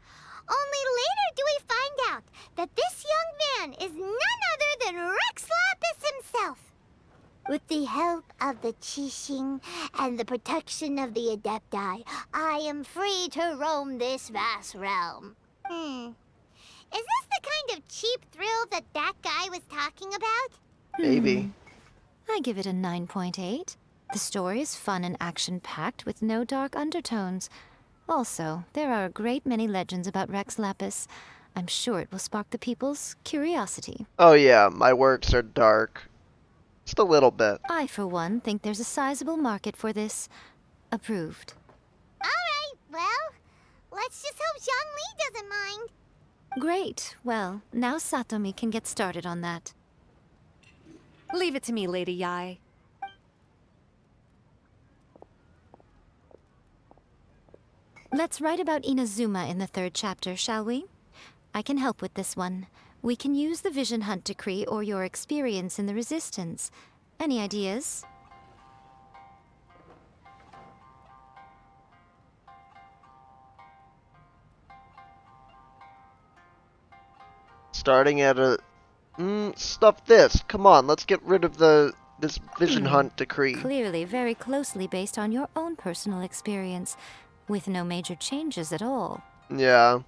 Only later do we find out that this young man is none other than Rex Lapis himself. With the help of the Qixing and the protection of the Adepti, I am free to roam this vast realm. Is this the kind of cheap thrill that guy was talking about? Maybe. I give it a 9.8. The story is fun and action-packed with no dark undertones. Also, there are a great many legends about Rex Lapis. I'm sure it will spark the people's curiosity. Oh yeah, my works are dark. Just a little bit. I, for one, think there's a sizable market for this. Approved. Alright, well, let's just hope Zhang Li doesn't mind. Great. Well, now Satomi can get started on that. Leave it to me, Lady Yae. Let's write about Inazuma in the 3rd chapter, shall we? I can help with this one. We can use the Vision Hunt Decree or your experience in the Resistance. Any ideas? Starting at a... stuff this. Come on, let's get rid of this Vision Hunt Decree. Clearly very closely based on your own personal experience, with no major changes at all. Yeah.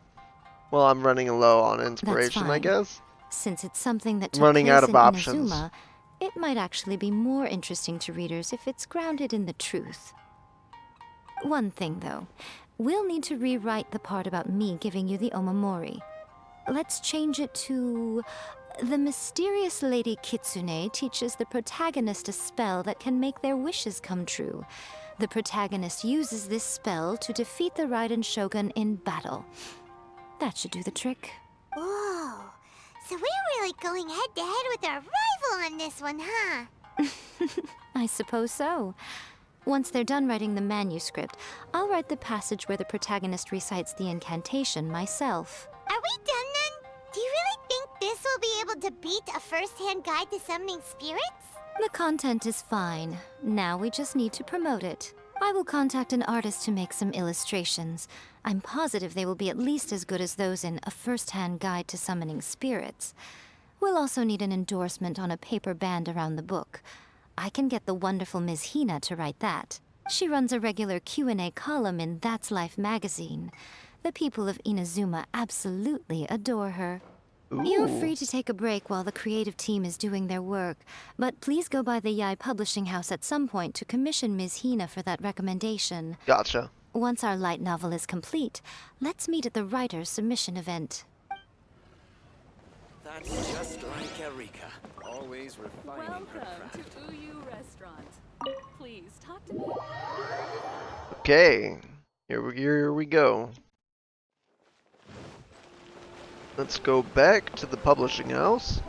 Well, I'm running low on That's inspiration, I fine. guess. Since it's something that took Running place out of in options. Inazuma, it might actually be more interesting to readers if it's grounded in the truth. One thing, though. We'll need to rewrite the part about me giving you the Omamori. Let's change it to... The mysterious Lady Kitsune teaches the protagonist a spell that can make their wishes come true. The protagonist uses this spell to defeat the Raiden Shogun in battle. That should do the trick. Whoa. So we're really going head to head with our rival on this one, huh? I suppose so. Once they're done writing the manuscript, I'll write the passage where the protagonist recites the incantation myself. Are we done then? Do you really think this will be able to beat a first-hand guide to summoning spirits? The content is fine. Now we just need to promote it. I will contact an artist to make some illustrations. I'm positive they will be at least as good as those in A First-Hand Guide to Summoning Spirits. We'll also need an endorsement on a paper band around the book. I can get the wonderful Ms. Hina to write that. She runs a regular Q&A column in That's Life magazine. The people of Inazuma absolutely adore her. You're free to take a break while the creative team is doing their work, but please go by the Yae Publishing House at some point to commission Ms. Hina for that recommendation. Gotcha. Once our light novel is complete, let's meet at the writer's submission event. That's just like Erika. Always refining her craft. Welcome to Uyu Restaurant. Please talk to me. Okay. Here we go. Let's go back to the publishing house.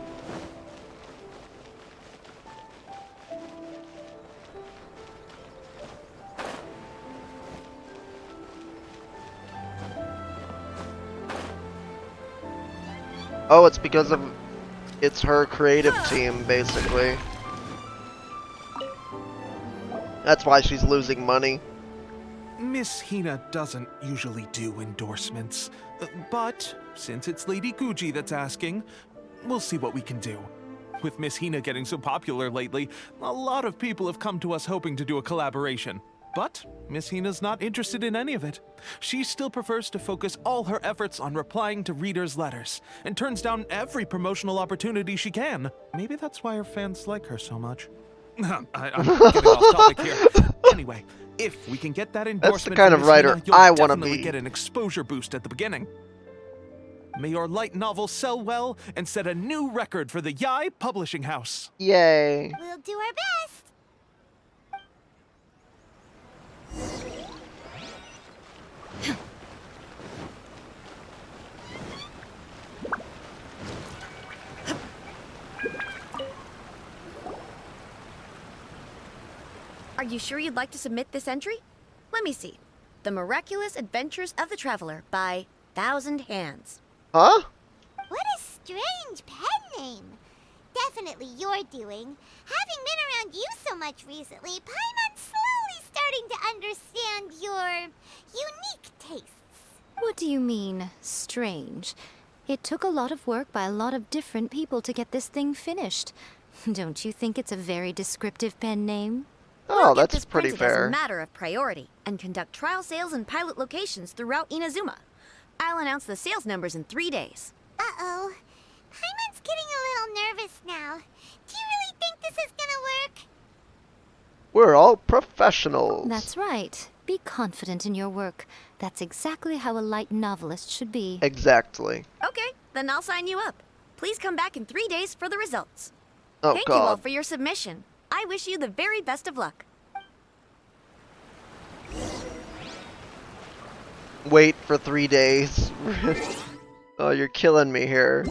Oh, it's because of... It's her creative team, basically. That's why she's losing money. Miss Hina doesn't usually do endorsements, but since it's Lady Guji that's asking, we'll see what we can do. With Miss Hina getting so popular lately, a lot of people have come to us hoping to do a collaboration. But Miss Hina's not interested in any of it. She still prefers to focus all her efforts on replying to readers' letters, and turns down every promotional opportunity she can. Maybe that's why her fans like her so much. I'm getting off topic here. Anyway, if we can get that endorsement That's the kind from of Miss writer Hina, you'll I want to definitely be. get an exposure boost at the beginning. May your light novel sell well and set a new record for the Yae Publishing House. Yay. We'll do our best. Are you sure you'd like to submit this entry? Let me see. The Miraculous Adventures of the Traveler by Thousand Hands. Huh? What a strange pen name. Definitely your doing. Having been around you so much recently, Paimon's slowly starting to understand your unique tastes. What do you mean, strange? It took a lot of work by a lot of different people to get this thing finished. Don't you think it's a very descriptive pen name? Oh, We'll get that's this pretty printed as fair. a matter of priority and conduct trial sales in pilot locations throughout Inazuma. I'll announce the sales numbers in 3 days. Uh-oh. Paimon's getting a little nervous now. Do you really think this is gonna work? We're all professionals. That's right. Be confident in your work. That's exactly how a light novelist should be. Exactly. Okay, then I'll sign you up. Please come back in 3 days for the results. Oh, Thank you all God. for your submission. I wish you the very best of luck. Wait for 3 days. Oh, you're killing me here.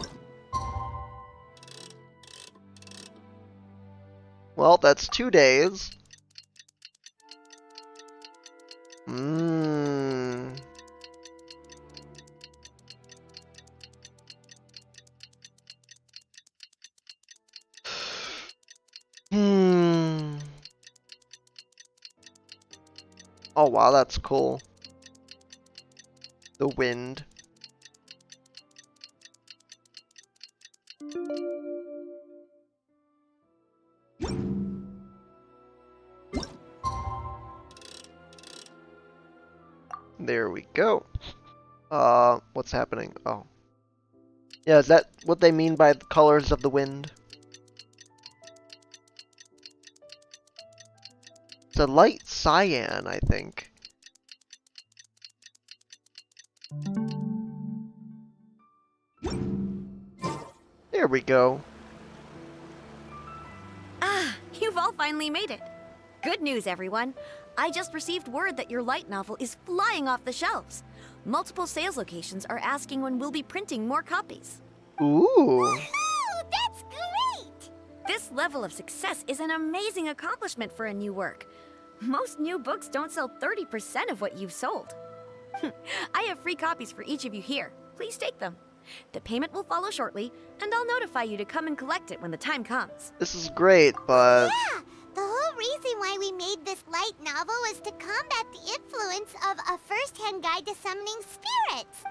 Well, that's 2 days. Mmm. Oh wow, that's cool. The wind. There we go. What's happening? Oh. Yeah, is that what they mean by the colors of the wind? It's a light cyan, I think. There we go. Ah, you've all finally made it. Good news, everyone. I just received word that your light novel is flying off the shelves. Multiple sales locations are asking when we'll be printing more copies. Ooh. Woohoo! That's great! This level of success is an amazing accomplishment for a new work. Most new books don't sell 30% of what you've sold. I have free copies for each of you here. Please take them. The payment will follow shortly, and I'll notify you to come and collect it when the time comes. This is great, but... Yeah! The whole reason why we made this light novel was to combat the influence of a first-hand guide to summoning spirits.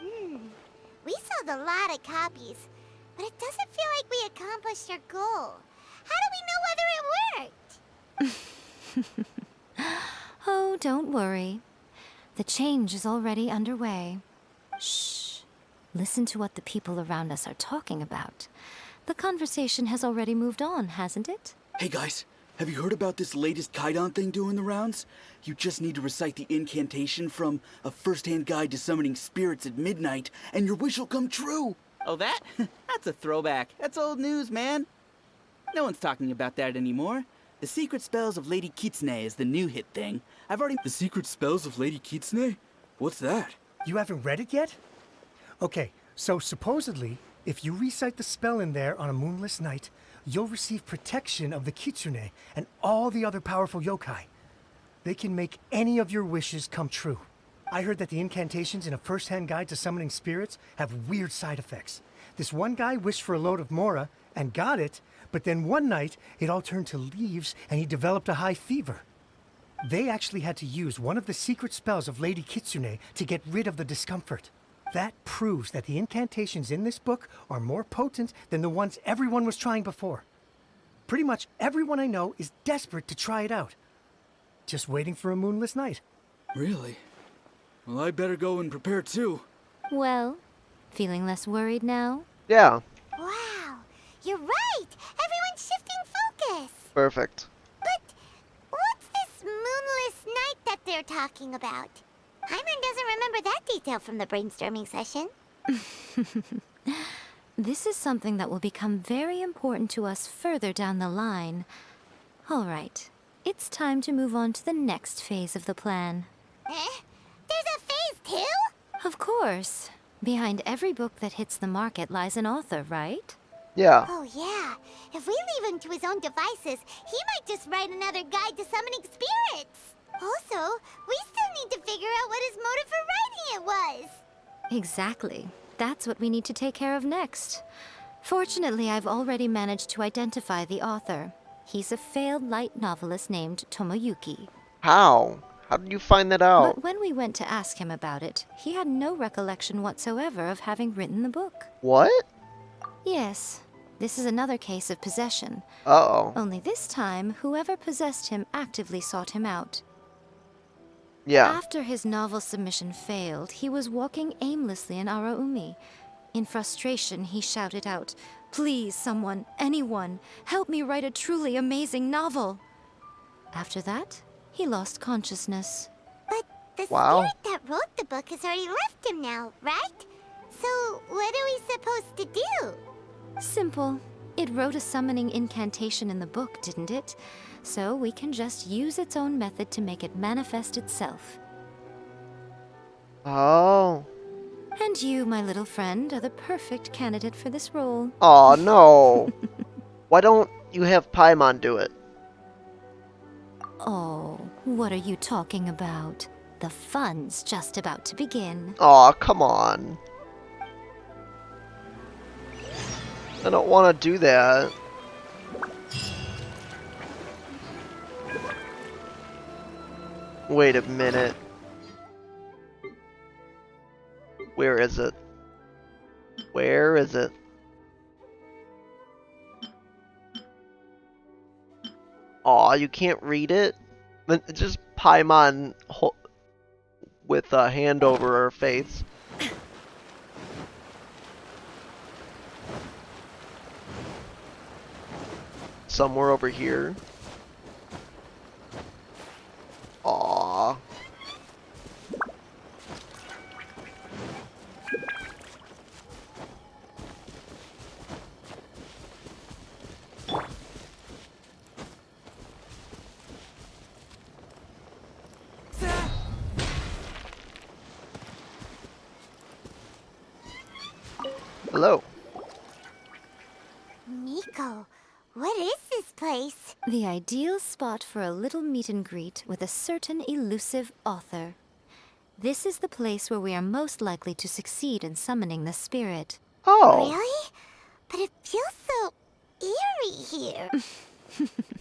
We sold a lot of copies, but it doesn't feel like we accomplished our goal. How do we know whether it worked? Oh, don't worry. The change is already underway. Shh. Listen to what the people around us are talking about. The conversation has already moved on, hasn't it? Hey guys, have you heard about this latest Kaidan thing doing the rounds? You just need to recite the incantation from A First-Hand Guide to Summoning Spirits at Midnight, and your wish will come true! Oh, that? That's a throwback. That's old news, man. No one's talking about that anymore. The Secret Spells of Lady Kitsune is the new hit thing. I've already... The Secret Spells of Lady Kitsune? What's that? You haven't read it yet? Okay, so supposedly, if you recite the spell in there on a moonless night, you'll receive protection of the Kitsune and all the other powerful yokai. They can make any of your wishes come true. I heard that the incantations in A First-Hand Guide to Summoning Spirits have weird side effects. This one guy wished for a load of mora and got it, but then one night it all turned to leaves and he developed a high fever. They actually had to use one of the secret spells of Lady Kitsune to get rid of the discomfort. That proves that the incantations in this book are more potent than the ones everyone was trying before. Pretty much everyone I know is desperate to try it out. Just waiting for a moonless night. Really? Well, I better go and prepare too. Well, feeling less worried now? Yeah. Wow, you're right! Everyone's shifting focus! Perfect. But what's this moonless night that they're talking about? Hyman doesn't remember that detail from the brainstorming session. This is something that will become very important to us further down the line. All right, it's time to move on to the next phase of the plan. Eh? There's a phase 2? Of course. Behind every book that hits the market lies an author, right? Yeah. Oh yeah, if we leave him to his own devices, he might just write another guide to summoning spirits. Also, we still need to figure out what his motive for writing it was. Exactly. That's what we need to take care of next. Fortunately, I've already managed to identify the author. He's a failed light novelist named Tomoyuki. How? How did you find that out? But when we went to ask him about it, he had no recollection whatsoever of having written the book. What? Yes, this is another case of possession. Uh-oh. Only this time, whoever possessed him actively sought him out. Yeah. After his novel submission failed, he was walking aimlessly in Araumi. In frustration, he shouted out, "Please, someone, anyone, help me write a truly amazing novel." After that, he lost consciousness. But the Wow. spirit that wrote the book has already left him now, right? So what are we supposed to do? Simple. It wrote a summoning incantation in the book, didn't it? So we can just use its own method to make it manifest itself. Oh. And you, my little friend, are the perfect candidate for this role. Aw, no. Why don't you have Paimon do it? Oh, what are you talking about? The fun's just about to begin. Aw, come on. I don't want to do that. Wait a minute. Where is it? Where is it? Aw, you can't read it? Then just Paimon with a hand over her face. Somewhere over here. Aw. Hello. Miko, what is this place? The ideal spot for a little meet and greet with a certain elusive author. This is the place where we are most likely to succeed in summoning the spirit. Oh. Really? But it feels so eerie here.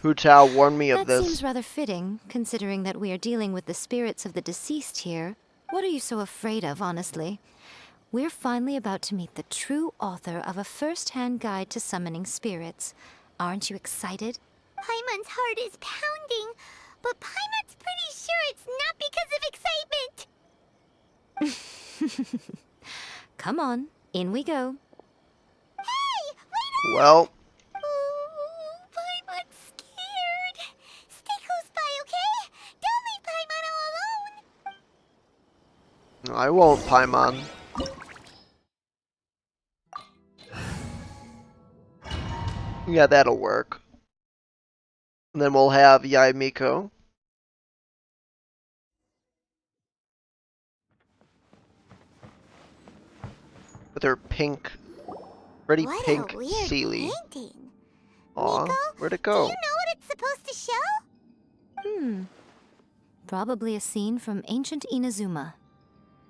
Hu Tao warned me of That this. seems rather fitting, considering that we are dealing with the spirits of the deceased here. What are you so afraid of, honestly? We're finally about to meet the true author of a first-hand guide to summoning spirits. Aren't you excited? Paimon's heart is pounding, but Paimon's pretty sure it's not because of excitement. Come on, in we go. Hey, wait up! Well, Ooh, Paimon's scared. Stay close by, okay? Don't leave Paimon all alone. I won't, Paimon. Yeah, that'll work. And then we'll have Yae Miko. With her pink, pretty What pink a weird Sealy. painting. Aw, Miko, where'd it do you go? know what it's supposed to show? Probably a scene from ancient Inazuma.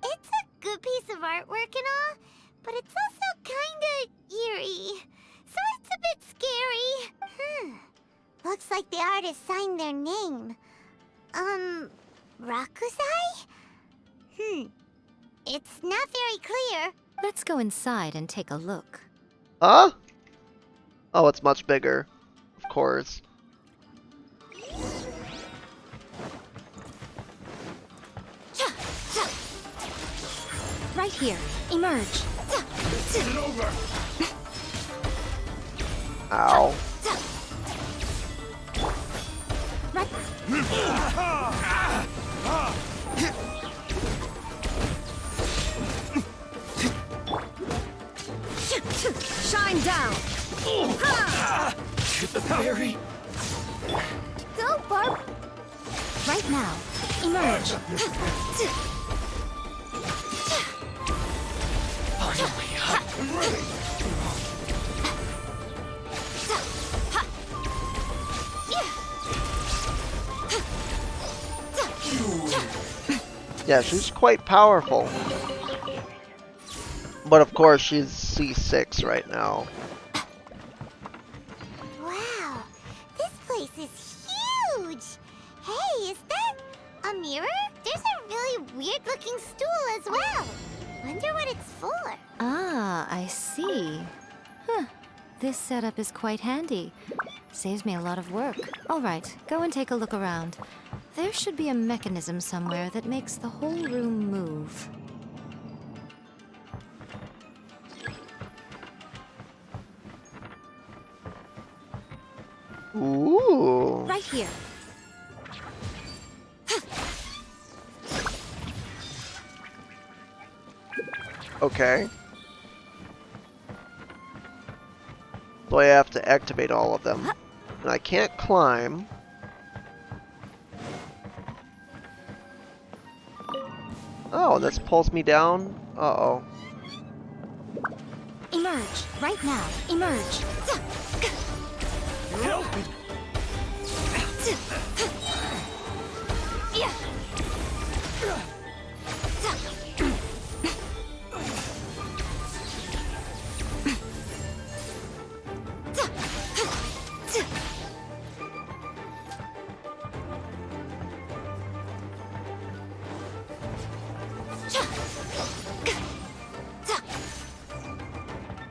It's a good piece of artwork and all, but it's also kinda eerie. So it's a bit scary. Looks like the artist signed their name. Rakusai? It's not very clear. Let's go inside and take a look. Huh? Oh, it's much bigger. Of course. Right here. Emerge. Ow. Right. Shine down! The fairy. Go, Barb. Right now. Emerge. Finally up. Yeah, she's quite powerful. But of course, she's C6 right now. Wow, this place is huge. Hey, is that a mirror? There's a really weird-looking stool as well. Wonder what it's for. Ah, I see. Huh. This setup is quite handy. Saves me a lot of work. All right, go and take a look around. There should be a mechanism somewhere that makes the whole room move. Ooh. Right here. Okay. So I have to activate all of them. And I can't climb. Oh, this pulls me down? Uh-oh. Emerge. Right now. Emerge.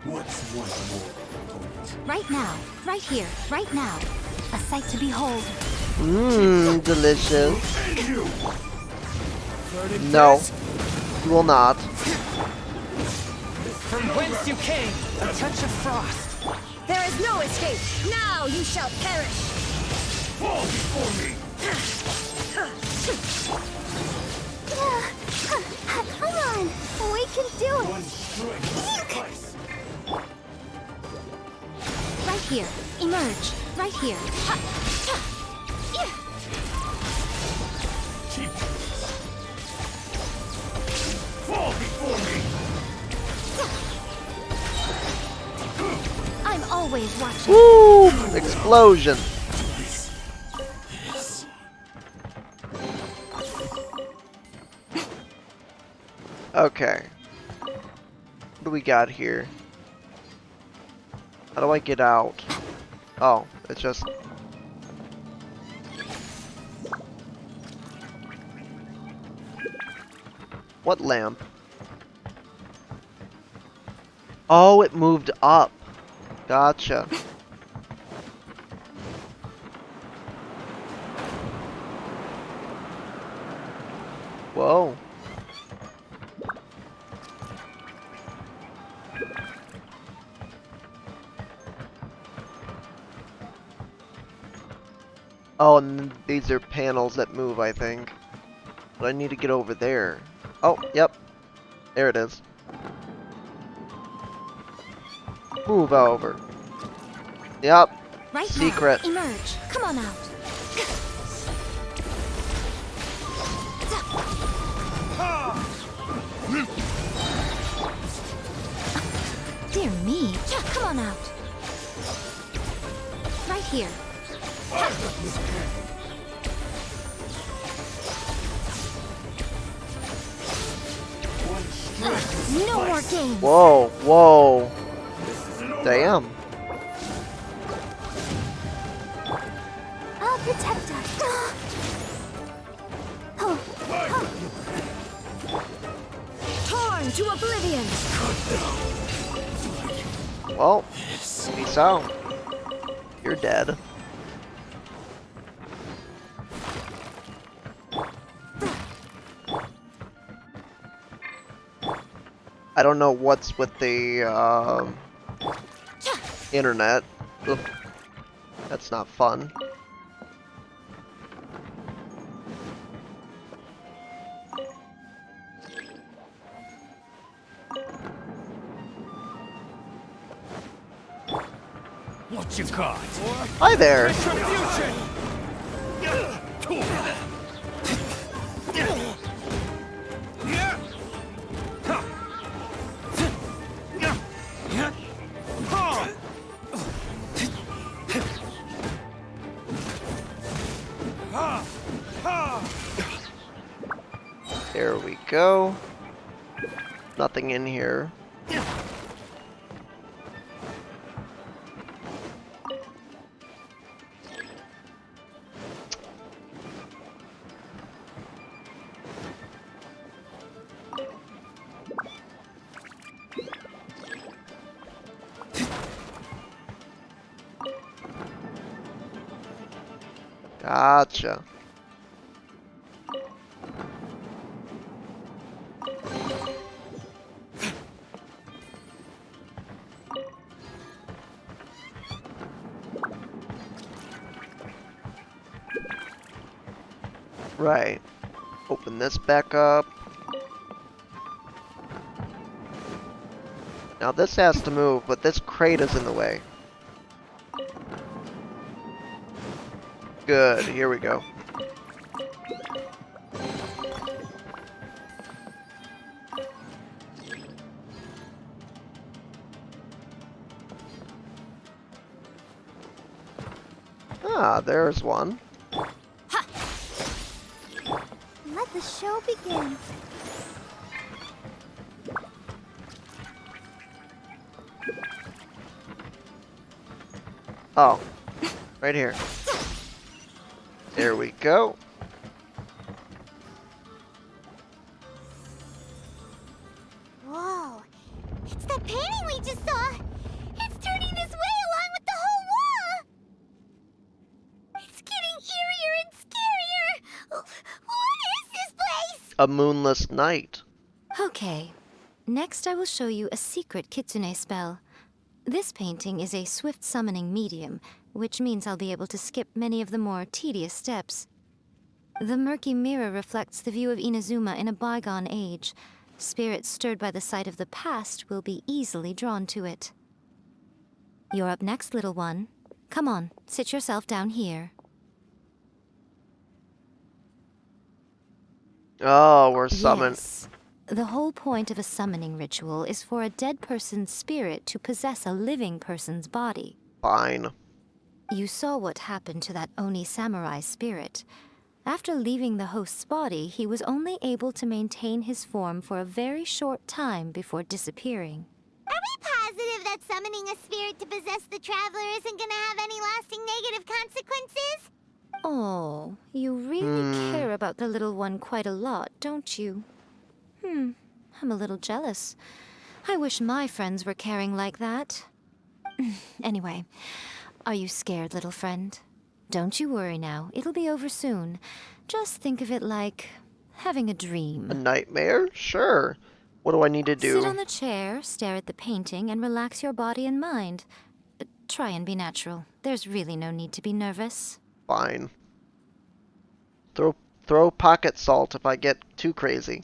What's one more opponent? Right now, right here, right now. A sight to behold. Mmm, delicious. No, you will not. From whence you came, a touch of frost. There is no escape. Now you shall perish. Fall before me! Come on, we can do it. One strike suffice. Right here. Emerge. Right here. Cheap. Fall before me! I'm always watching. Woo! Explosion. Okay. What do we got here? How do I get out? Oh, it's just... What lamp? Oh, it moved up. Gotcha. Whoa. Oh, and these are panels that move, I think. But I need to get over there. Oh, yep. There it is. Move over. Yep. Right Secret. now. Emerge. Come on out. Dear me. Come on out. Right here. No more games. Whoa, whoa. Damn. I'll protect us. Torn to oblivion. Well, peace out. You're dead. I don't know what's with the internet. Ugh. That's not fun. What you got? Hi there. There we go. Nothing in here. Gotcha. Right. Open this back up. Now this has to move, but this crate is in the way. Good, here we go. Ah, there's one. Let the show begin. Oh, right here. There we go. Whoa, it's that painting we just saw! It's turning this way along with the whole wall! It's getting eerier and scarier! What is this place? A moonless night. Okay. Next, I will show you a secret kitsune spell. This painting is a swift summoning medium, which means I'll be able to skip many of the more tedious steps. The murky mirror reflects the view of Inazuma in a bygone age. Spirits stirred by the sight of the past will be easily drawn to it. You're up next, little one. Come on, sit yourself down here. Oh, we're summoned. Yes. The whole point of a summoning ritual is for a dead person's spirit to possess a living person's body. Fine. You saw what happened to that Oni samurai spirit. After leaving the host's body, he was only able to maintain his form for a very short time before disappearing. Are we positive that summoning a spirit to possess the traveler isn't gonna have any lasting negative consequences? Oh, you really care about the little one quite a lot, don't you? I'm a little jealous. I wish my friends were caring like that. Anyway, are you scared, little friend? Don't you worry now, it'll be over soon. Just think of it like having a dream. A nightmare? Sure. What do I need to do? Sit on the chair, stare at the painting, and relax your body and mind. Try and be natural. There's really no need to be nervous. Fine. Throw pocket salt if I get too crazy.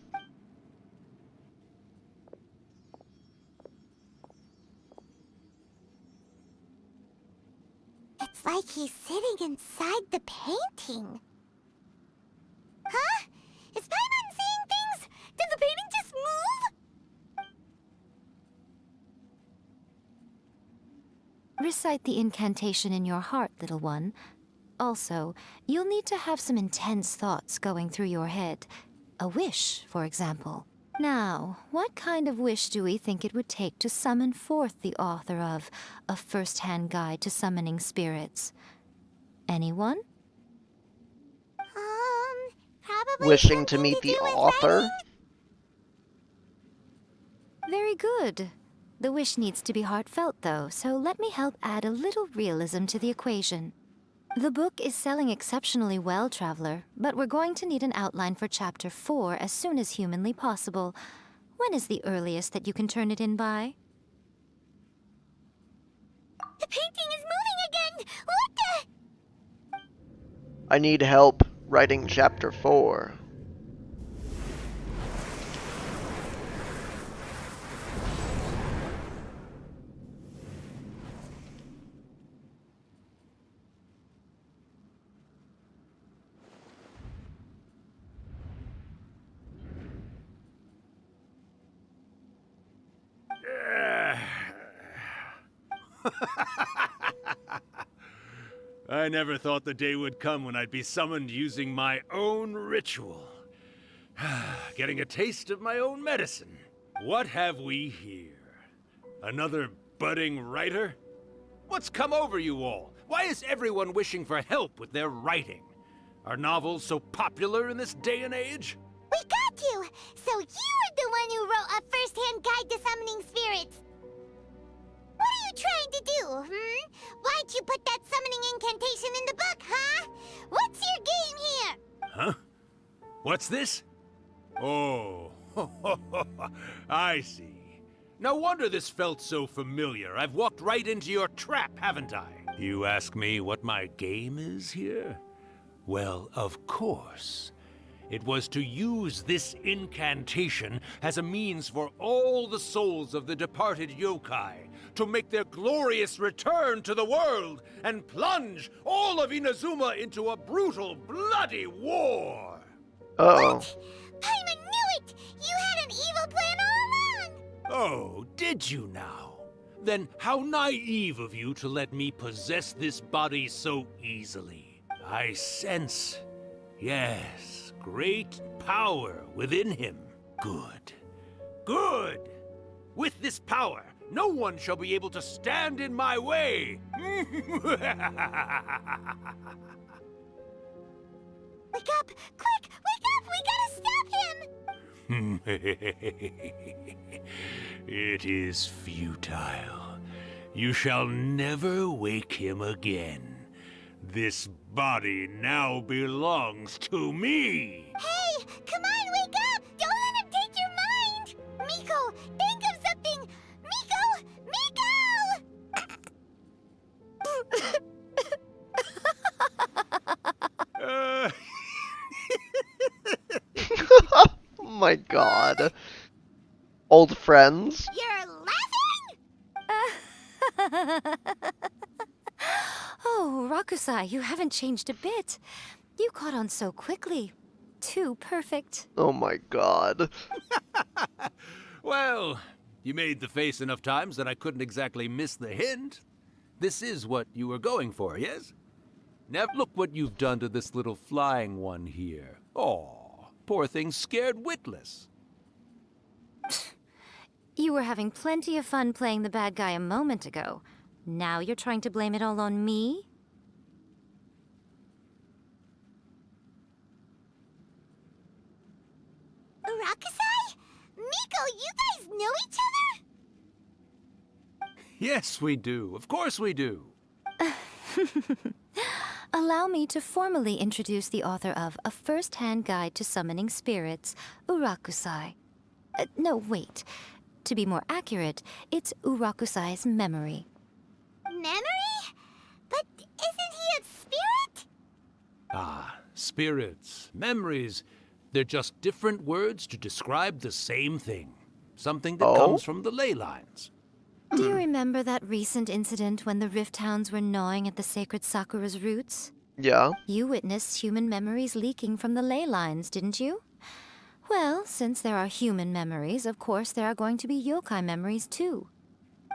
It's like he's sitting inside the painting. Huh? Is Paimon seeing things? Did the painting just move? Recite the incantation in your heart, little one. Also, you'll need to have some intense thoughts going through your head. A wish, for example. Now, what kind of wish do we think it would take to summon forth the author of A First-Hand Guide to Summoning Spirits? Anyone? Probably Wishing to something meet the do with author? writing? Very good. The wish needs to be heartfelt, though, so let me help add a little realism to the equation. The book is selling exceptionally well, Traveler, but we're going to need an outline for Chapter 4 as soon as humanly possible. When is the earliest that you can turn it in by? The painting is moving again! What the? I need help writing chapter 4. I never thought the day would come when I'd be summoned using my own ritual. Getting a taste of my own medicine. What have we here? Another budding writer? What's come over you all? Why is everyone wishing for help with their writing? Are novels so popular in this day and age? We got you! So you were the one who wrote A First-Hand Guide to Summoning Spirits! What are you trying to do, Why'd you put that summoning incantation in the book, huh? What's your game here? Huh? What's this? Oh, I see. No wonder this felt so familiar. I've walked right into your trap, haven't I? You ask me what my game is here? Well, of course. It was to use this incantation as a means for all the souls of the departed yokai to make their glorious return to the world and plunge all of Inazuma into a brutal, bloody war. Uh-oh. Paimon knew it! You had an evil plan all along! Oh, did you now? Then how naive of you to let me possess this body so easily. I sense, yes, great power within him. Good. Good! With this power, no one shall be able to stand in my way! Wake up! Quick! Wake up! We gotta stop him! It is futile. You shall never wake him again. This body now belongs to me! Hey, come on, wake up! Don't let him take your mind! Miko, think of something! Miko! Uh, Oh my god. Old friends? You're laughing? Oh, Rakusai, you haven't changed a bit. You caught on so quickly. Too perfect. Oh my god. well, you made the face enough times that I couldn't exactly miss the hint. This is what you were going for, yes? Now look what you've done to this little flying one here. Aw, poor thing scared witless. You were having plenty of fun playing the bad guy a moment ago. Now you're trying to blame it all on me? Rakusai? Miko, you guys know each other? Yes, we do. Of course we do. Allow me to formally introduce the author of A First-Hand Guide to Summoning Spirits, Urakusai. No, wait. To be more accurate, it's Urakusai's memory. Memory? But isn't he a spirit? Ah, spirits, memories. They're just different words to describe the same thing. Something that comes from the ley lines. Do you remember that recent incident when the Rift Hounds were gnawing at the sacred Sakura's roots? Yeah. You witnessed human memories leaking from the ley lines, didn't you? Well, since there are human memories, of course there are going to be yokai memories too.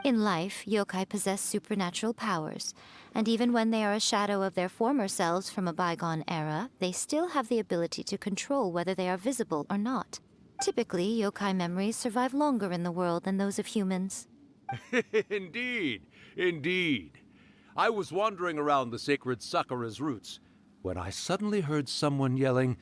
In life, yokai possess supernatural powers, and even when they are a shadow of their former selves from a bygone era, they still have the ability to control whether they are visible or not. Typically, yokai memories survive longer in the world than those of humans. Indeed, indeed. I was wandering around the sacred Sakura's roots when I suddenly heard someone yelling,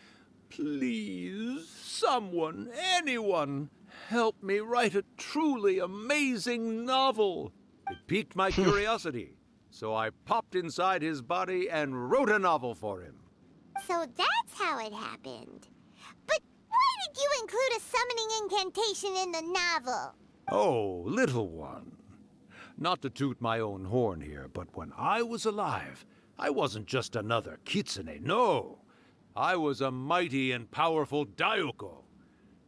"Please, someone, anyone, help me write a truly amazing novel." It piqued my curiosity, so I popped inside his body and wrote a novel for him. So that's how it happened. But why did you include a summoning incantation in the novel? Oh, little one. Not to toot my own horn here, but when I was alive, I wasn't just another kitsune, no. I was a mighty and powerful Daiyoko.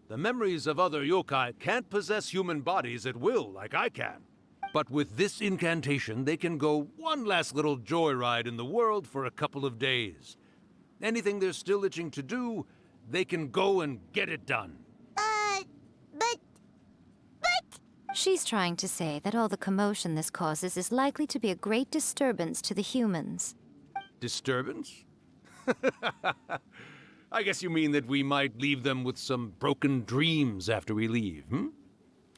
The memories of other yokai can't possess human bodies at will like I can. But with this incantation, they can go one last little joyride in the world for a couple of days. Anything they're still itching to do, they can go and get it done. But... She's trying to say that all the commotion this causes is likely to be a great disturbance to the humans. Disturbance? I guess you mean that we might leave them with some broken dreams after we leave, hmm?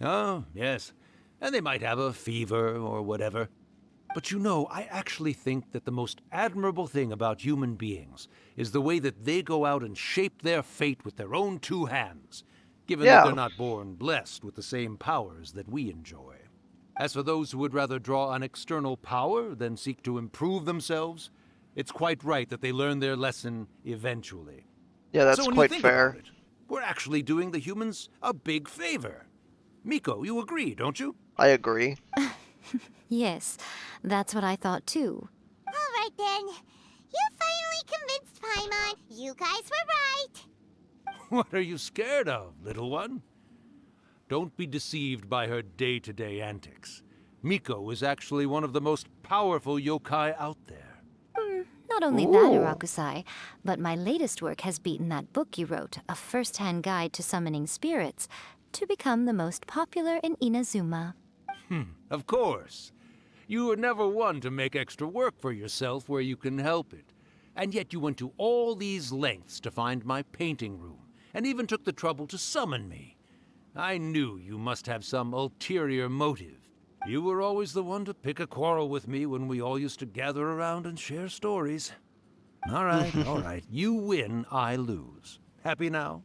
Oh, yes. And they might have a fever or whatever. But you know, I actually think that the most admirable thing about human beings is the way that they go out and shape their fate with their own two hands, given that they're not born blessed with the same powers that we enjoy. As for those who would rather draw on external power than seek to improve themselves, it's quite right that they learn their lesson eventually. Yeah, that's so when quite you think fair. about it, we're actually doing the humans a big favor. Miko, you agree, don't you? I agree. Yes, that's what I thought too. All right then. You finally convinced Paimon. You guys were right. What are you scared of, little one? Don't be deceived by her day-to-day antics. Miko is actually one of the most powerful yokai out there. Not only that, Urakusai, but my latest work has beaten that book you wrote, A First-Hand Guide to Summoning Spirits, to become the most popular in Inazuma. Of course. You were never one to make extra work for yourself where you can help it. And yet you went to all these lengths to find my painting room, and even took the trouble to summon me. I knew you must have some ulterior motive. You were always the one to pick a quarrel with me when we all used to gather around and share stories. All right, all right. You win, I lose. Happy now?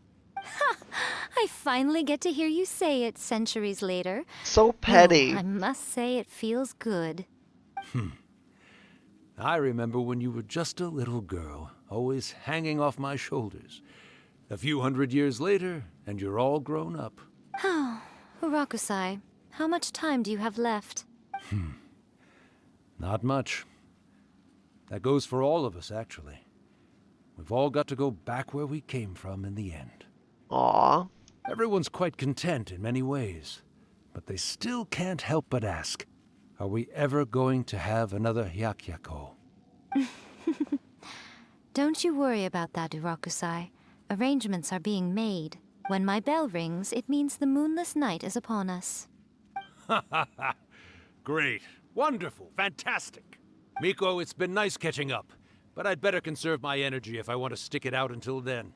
I finally get to hear you say it centuries later. So Oh, petty. I must say it feels good. I remember when you were just a little girl, always hanging off my shoulders. A few hundred years later, and you're all grown up. Oh, Urakusai, how much time do you have left? Not much. That goes for all of us, actually. We've all got to go back where we came from in the end. Aw. Everyone's quite content in many ways, but they still can't help but ask, are we ever going to have another Hyakyako? Don't you worry about that, Urakusai. Arrangements are being made. When my bell rings, it means the moonless night is upon us. Great. Wonderful. Fantastic. Miko, it's been nice catching up, but I'd better conserve my energy if I want to stick it out until then.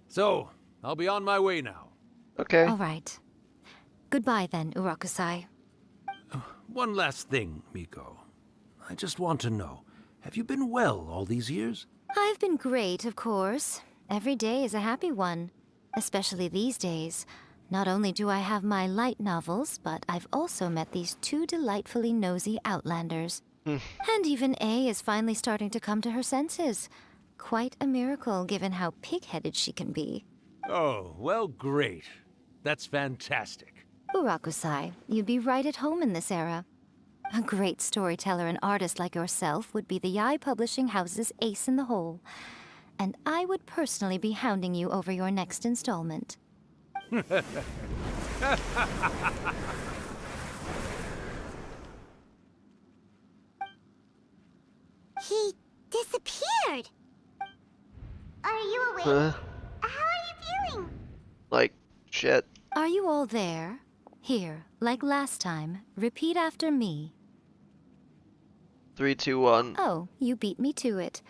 So, I'll be on my way now. Okay. All right. Goodbye then, Urakusai. One last thing, Miko. I just want to know, have you been well all these years? I've been great, of course. Every day is a happy one. Especially these days. Not only do I have my light novels, but I've also met these two delightfully nosy outlanders. And even A is finally starting to come to her senses. Quite a miracle, given how pig-headed she can be. Oh, well, great. That's fantastic. Urakusai, you'd be right at home in this era. A great storyteller and artist like yourself would be the Yae Publishing House's ace in the hole. And I would personally be hounding you over your next installment. He disappeared. Are you awake? How are you feeling? Like, shit. Are you all there? Here, like last time, repeat after me. 3, 2, 1. Oh, you beat me to it.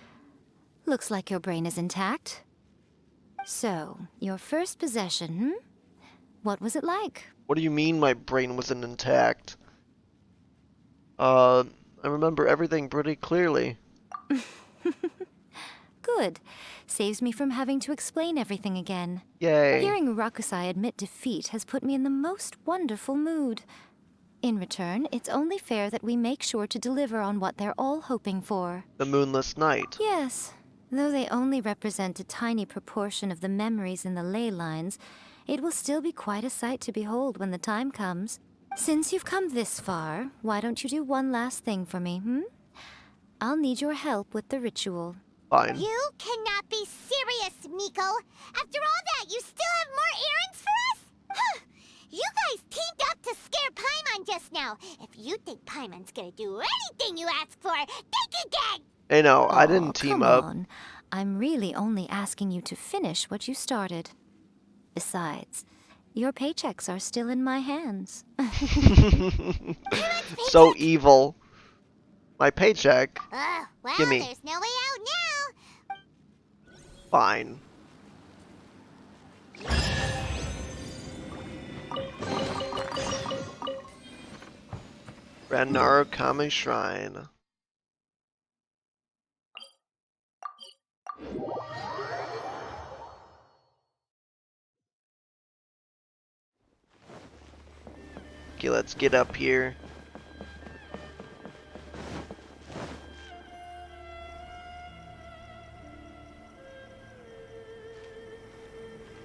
Looks like your brain is intact. So, your first possession, What was it like? What do you mean my brain wasn't intact? I remember everything pretty clearly. Good. Saves me from having to explain everything again. Yay. Hearing Rakusai admit defeat has put me in the most wonderful mood. In return, it's only fair that we make sure to deliver on what they're all hoping for. The moonless night. Yes. Though they only represent a tiny proportion of the memories in the ley lines, it will still be quite a sight to behold when the time comes. Since you've come this far, why don't you do one last thing for me, I'll need your help with the ritual. Fine. You cannot be serious, Miko. After all that, you still have more errands for us? You guys teamed up to scare Paimon just now. If you think Paimon's gonna do anything you ask for, think again! Hey, no, I Aw, didn't team come up. on. I'm really only asking you to finish what you started. Besides, your paychecks are still in my hands. So evil. My paycheck. Well, Gimme. there's no way out now. Fine. Ranaro Kami Shrine. Okay, let's get up here.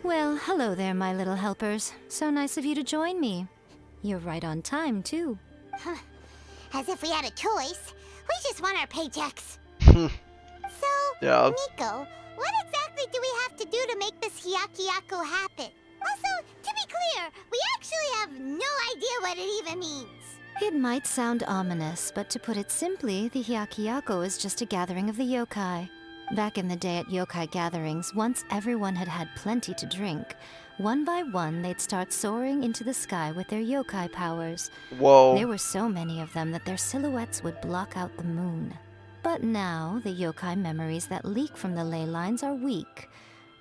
Well, hello there, my little helpers. So nice of you to join me. You're right on time, too. As if we had a choice. We just want our paychecks. So, Yeah. Miko, what exactly do we have to do to make this Hyakyako happen? Also, to be clear, we actually have no idea what it even means. It might sound ominous, but to put it simply, the Hyakyako is just a gathering of the yokai. Back in the day at yokai gatherings, once everyone had had plenty to drink, one by one they'd start soaring into the sky with their yokai powers. Whoa. There were so many of them that their silhouettes would block out the moon. But now, the yokai memories that leak from the ley lines are weak.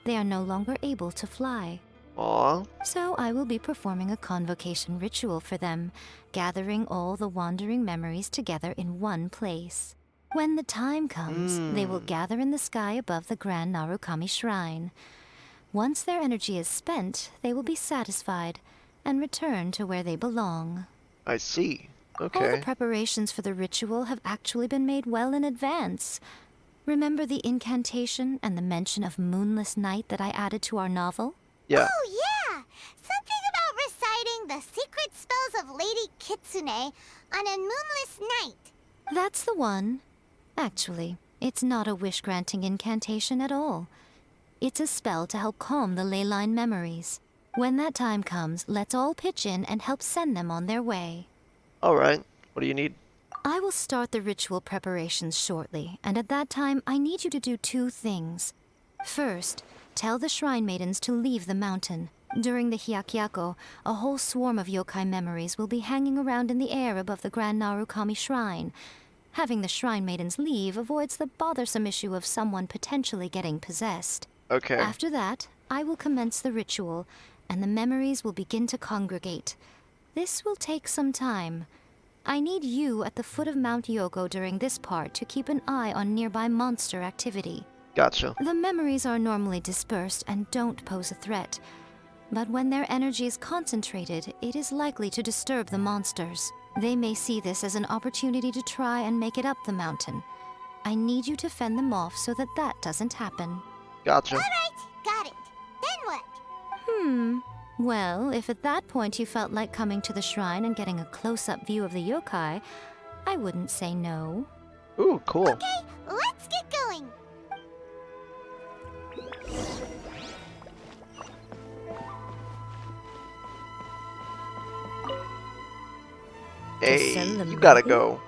They are no longer able to fly. Aw. So I will be performing a convocation ritual for them, gathering all the wandering memories together in one place. When the time comes, they will gather in the sky above the Grand Narukami Shrine. Once their energy is spent, they will be satisfied and return to where they belong. I see. All the Okay. preparations for the ritual have actually been made well in advance. Remember the incantation and the mention of moonless night that I added to our novel? Yeah. Oh, yeah! Something about reciting the secret spells of Lady Kitsune on a moonless night. That's the one. Actually, it's not a wish-granting incantation at all. It's a spell to help calm the ley line memories. When that time comes, let's all pitch in and help send them on their way. Alright. What do you need? I will start the ritual preparations shortly, and at that time I need you to do two things. First, tell the shrine maidens to leave the mountain. During the Hyakyako, a whole swarm of yokai memories will be hanging around in the air above the Grand Narukami Shrine. Having the shrine maidens leave avoids the bothersome issue of someone potentially getting possessed. Okay. After that, I will commence the ritual, and the memories will begin to congregate. This will take some time. I need you at the foot of Mount Yogo during this part to keep an eye on nearby monster activity. Gotcha. The memories are normally dispersed and don't pose a threat. But when their energy is concentrated, it is likely to disturb the monsters. They may see this as an opportunity to try and make it up the mountain. I need you to fend them off so that that doesn't happen. Gotcha. Alright, got it. Then what? Well, if at that point you felt like coming to the shrine and getting a close-up view of the yokai, I wouldn't say no. Ooh, cool. Okay, let's get going. Hey, Descend the you gotta mountain? go.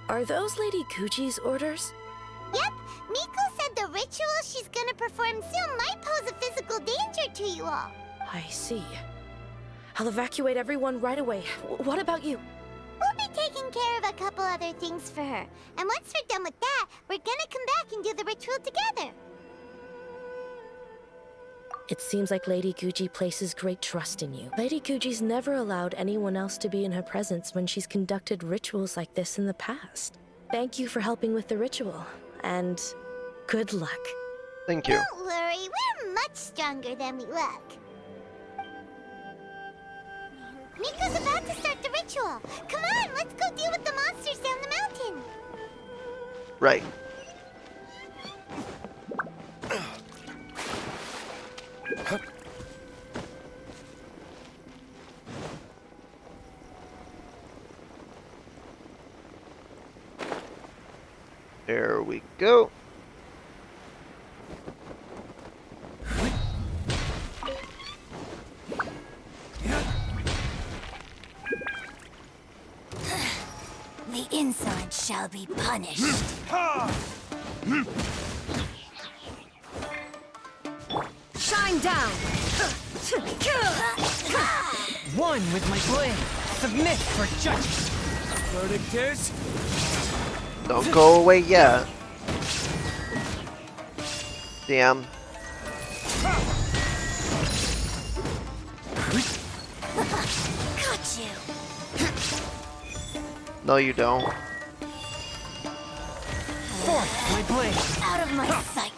Are those Lady Kuji's orders? Yep, Miko said the ritual she's gonna perform soon might pose a physical danger to you all. I see. I'll evacuate everyone right away. What about you? We'll be taking care of a couple other things for her. And once we're done with that, we're gonna come back and do the ritual together. It seems like Lady Guji places great trust in you. Lady Guji's never allowed anyone else to be in her presence when she's conducted rituals like this in the past. Thank you for helping with the ritual, and good luck. Thank you. Don't worry, we're much stronger than we look. Miko's about to start the ritual. Come on, let's go deal with the monsters down the mountain. Right. There we go. The insolent shall be punished. Shine down! One with my blade. Submit for judgment. Verdict is... Don't go away yet. Damn. Got you. No, you don't. Forth my blade. Out of my sight.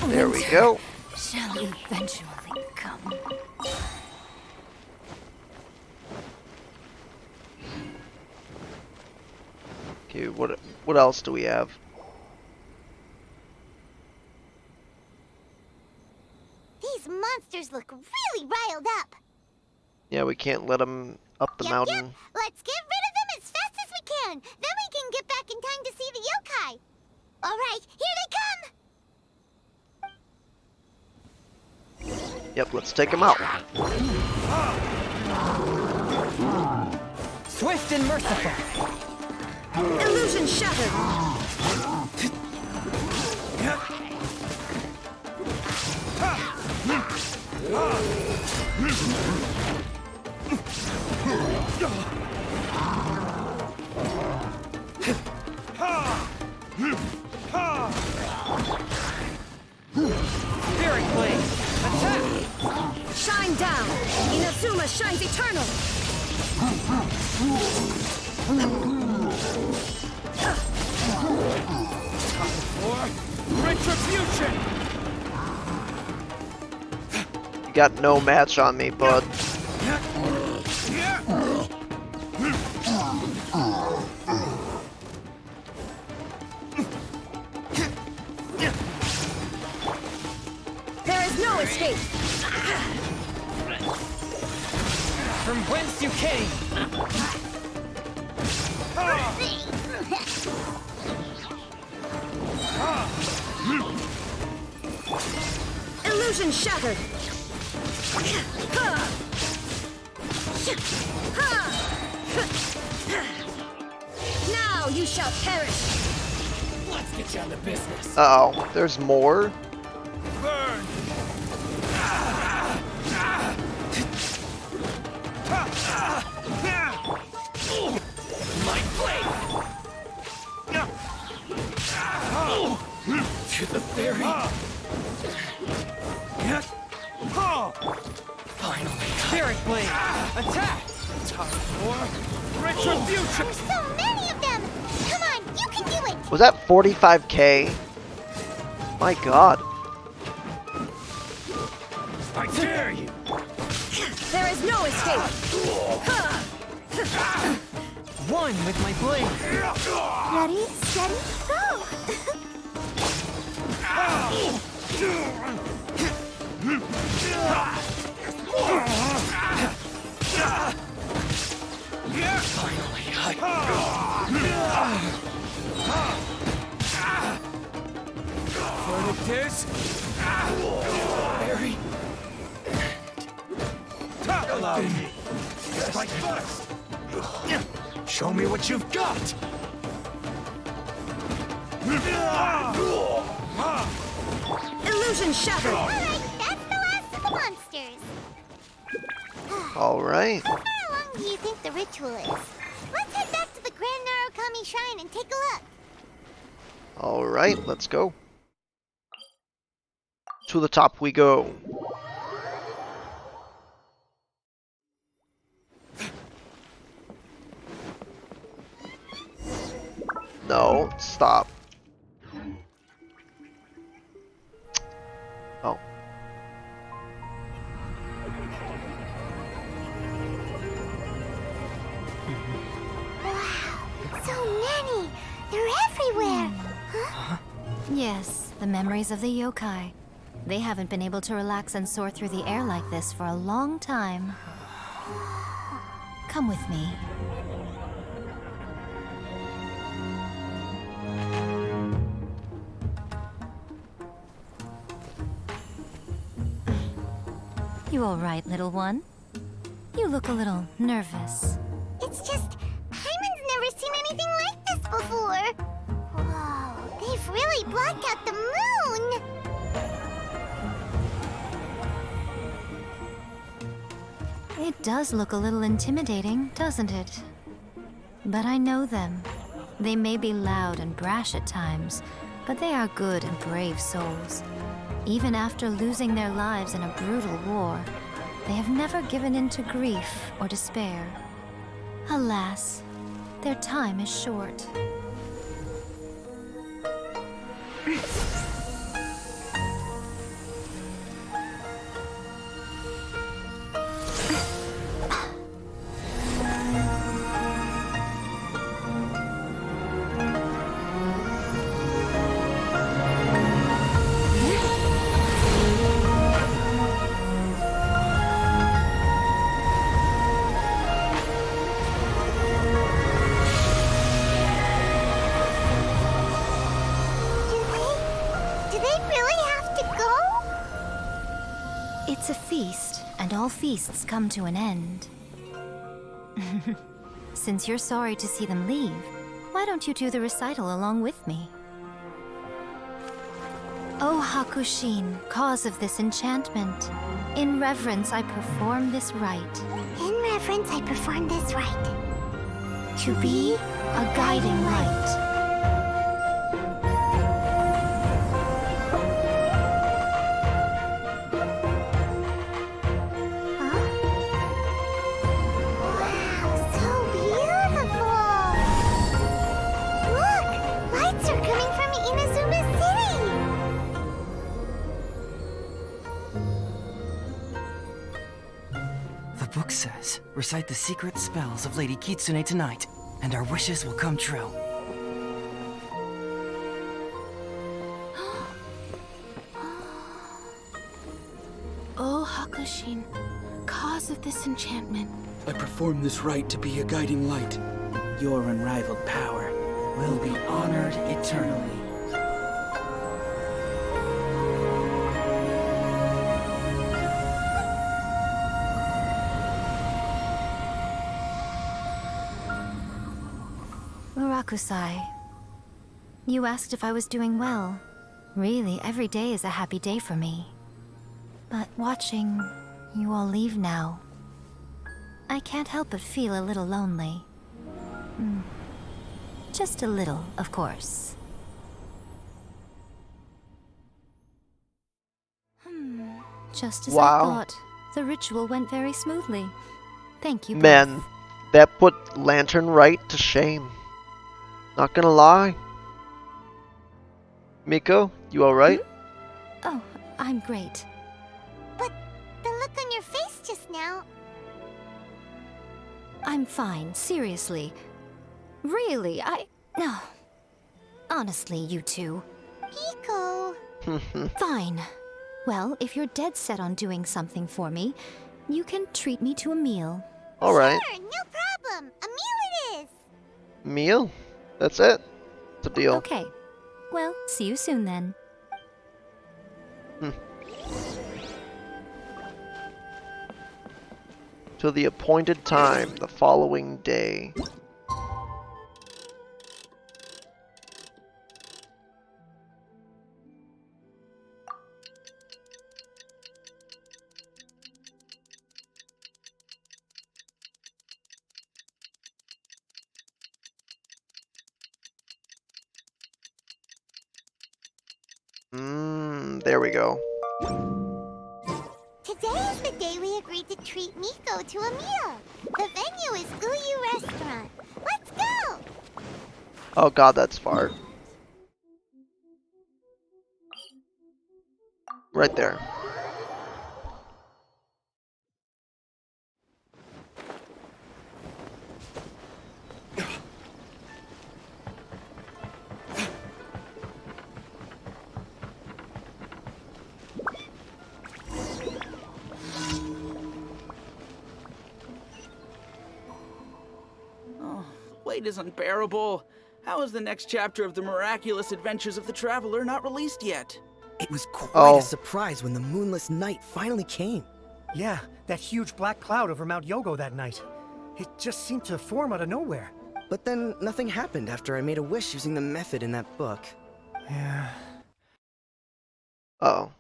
There we go. Shall eventually come. Okay, what else do we have? These monsters look really riled up. Yeah, we can't let them up the mountain. Yep. Let's get rid of them as fast as we can. Then we can get back in time to see the yokai. All right, here they come. Yep, let's take them out. Swift and merciful. Illusion shattered! shines eternal! Retribution! You got no match on me, bud. There is no escape! From whence you came! Illusion shattered! Now you shall perish! Let's get down to business. Uh-oh, there's more? Burn! My blade! To the ferry! Finally! Spirit blade! Attack! Time for retribution! There's so many of them! Come on, you can do it! Was that 45k? My god. I dare you! There is no escape! One with my blade! Ready, steady, go! Finally, Verdict Barry. Allow me. Strike first. Show me what you've got. Illusion shattered! Alright, that's the last of the monsters. Alright. How far along do you think the ritual is? Let's head back to the Grand Narukami Shrine and take a look. Alright, let's go. To the top we go. No, stop. Oh. Wow, so many! They're everywhere! Huh? Yes, the memories of the yokai. They haven't been able to relax and soar through the air like this for a long time. Come with me. You all right, little one? You look a little nervous. It's just, Paimon's never seen anything like this before! Whoa, they've really blocked out the moon! It does look a little intimidating, doesn't it? But I know them. They may be loud and brash at times, but they are good and brave souls. Even after losing their lives in a brutal war, they have never given in to grief or despair. Alas, their time is short. Do they really have to go? It's a feast, and all feasts come to an end. Since you're sorry to see them leave, why don't you do the recital along with me? O Hakushin, cause of this enchantment, in reverence I perform this rite. In reverence, I perform this rite. To be a guiding light. recite the secret spells of Lady Kitsune tonight, and our wishes will come true. Oh, Hakushin, cause of this enchantment. I perform this rite to be a guiding light. Your unrivaled power will be honored eternally. Murakusai, you asked if I was doing well. Really, every day is a happy day for me. But watching you all leave now, I can't help but feel a little lonely. Just a little, of course. Just as I thought, the ritual went very smoothly. Thank you both. Man, that put Lantern right to shame. Not gonna lie. Miko, you alright? Oh, I'm great. But the look on your face just now... I'm fine, seriously. Really, no. Honestly, you two. Miko... Fine. Well, if you're dead set on doing something for me, you can treat me to a meal. Alright. Sure, no problem. A meal it is. Meal? That's it. It's a deal. Okay. Well, see you soon then. To the appointed time the following day. There we go. Today is the day we agreed to treat Miko to a meal. The venue is Uyu Restaurant. Let's go! Oh god, that's far. Right there. Wait is unbearable. How is the next chapter of the miraculous adventures of the traveler not released yet? It was quite a surprise when the moonless night finally came. Yeah, that huge black cloud over Mount Yogo that night. It just seemed to form out of nowhere. But then nothing happened after I made a wish using the method in that book. Yeah. Uh-oh.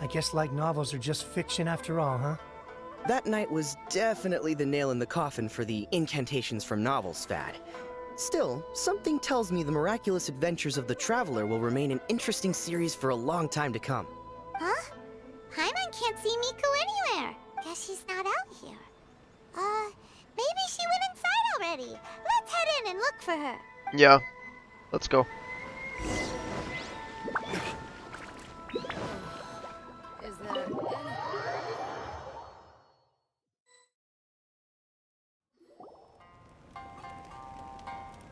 I guess light novels are just fiction after all, huh? That night was definitely the nail in the coffin for the incantations from novels fad. Still, something tells me the miraculous adventures of the traveler will remain an interesting series for a long time to come. Huh? Paimon can't see Miko anywhere. Guess she's not out here. Maybe she went inside already. Let's head in and look for her. Yeah. Let's go. Is there any...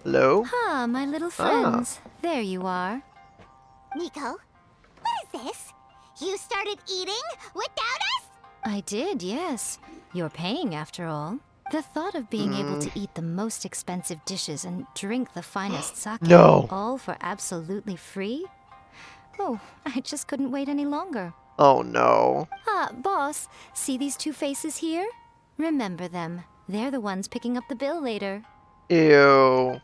Hello? Ah, my little friends. There you are. Miko, what is this? You started eating without us? I did, yes. You're paying after all. The thought of being able to eat the most expensive dishes and drink the finest sake, all for absolutely free? Oh, I just couldn't wait any longer. Oh no. Ah, boss, see these two faces here? Remember them. They're the ones picking up the bill later. Ew.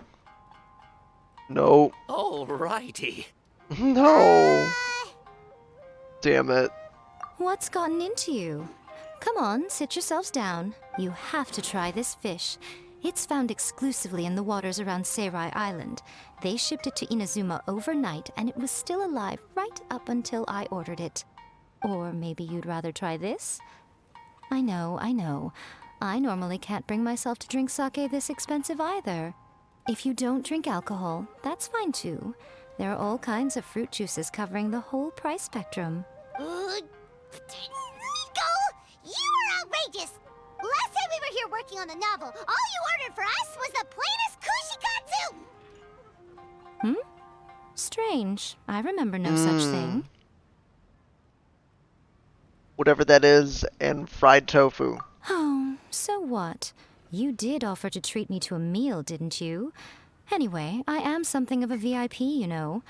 No. Alrighty. No. Damn it. What's gotten into you? Come on, sit yourselves down. You have to try this fish. It's found exclusively in the waters around Seirai Island. They shipped it to Inazuma overnight, and it was still alive right up until I ordered it. Or maybe you'd rather try this? I know, I know. I normally can't bring myself to drink sake this expensive either. If you don't drink alcohol, that's fine too. There are all kinds of fruit juices covering the whole price spectrum. Miko, you are outrageous. here working on the novel. All you ordered for us was the plainest kushikatsu! Hmm? Strange. I remember no such thing. Whatever that is, and fried tofu. Oh, so what? You did offer to treat me to a meal, didn't you? Anyway, I am something of a VIP, you know.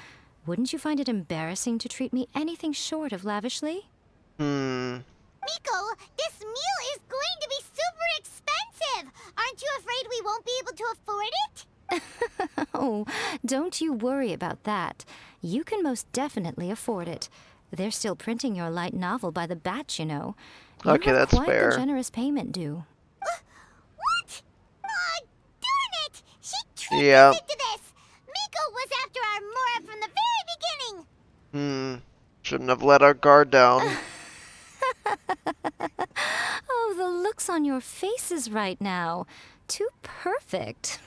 Wouldn't you find it embarrassing to treat me anything short of lavishly? Miko, this meal is going to be super expensive! Aren't you afraid we won't be able to afford it? Oh, don't you worry about that. You can most definitely afford it. They're still printing your light novel by the batch, you know. You Okay, have that's quite fair. the generous payment due. What? Aw, darn it! She tricked Yeah. us into this! Miko was after our Mora from the very beginning! Shouldn't have let our guard down. Oh, the looks on your faces right now. Too perfect.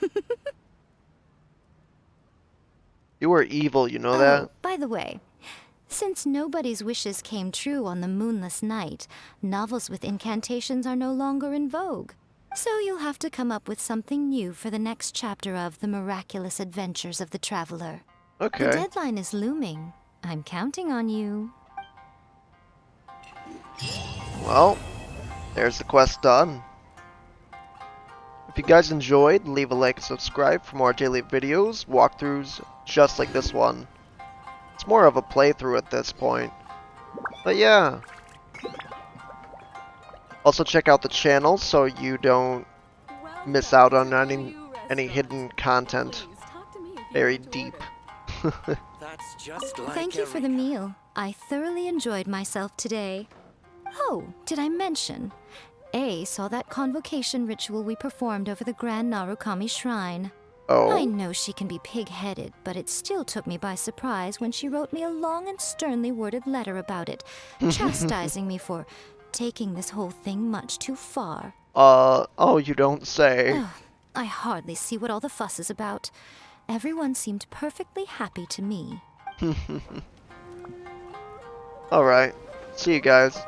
You are evil, you know that? By the way, since nobody's wishes came true on the moonless night, novels with incantations are no longer in vogue. So you'll have to come up with something new for the next chapter of The Miraculous Adventures of the Traveler. Okay. The deadline is looming. I'm counting on you. Well, there's the quest done. If you guys enjoyed, leave a like and subscribe for more daily videos, walkthroughs, just like this one. It's more of a playthrough at this point. But yeah. Also check out the channel so you don't miss out on any hidden content. Very deep. That's just like Thank you for the meal. I thoroughly enjoyed myself today. Oh, did I mention? A saw that convocation ritual we performed over the Grand Narukami Shrine. Oh. I know she can be pig-headed, but it still took me by surprise when she wrote me a long and sternly worded letter about it, chastising me for taking this whole thing much too far. Oh, you don't say. Ugh, I hardly see what all the fuss is about. Everyone seemed perfectly happy to me. Alright. See you guys.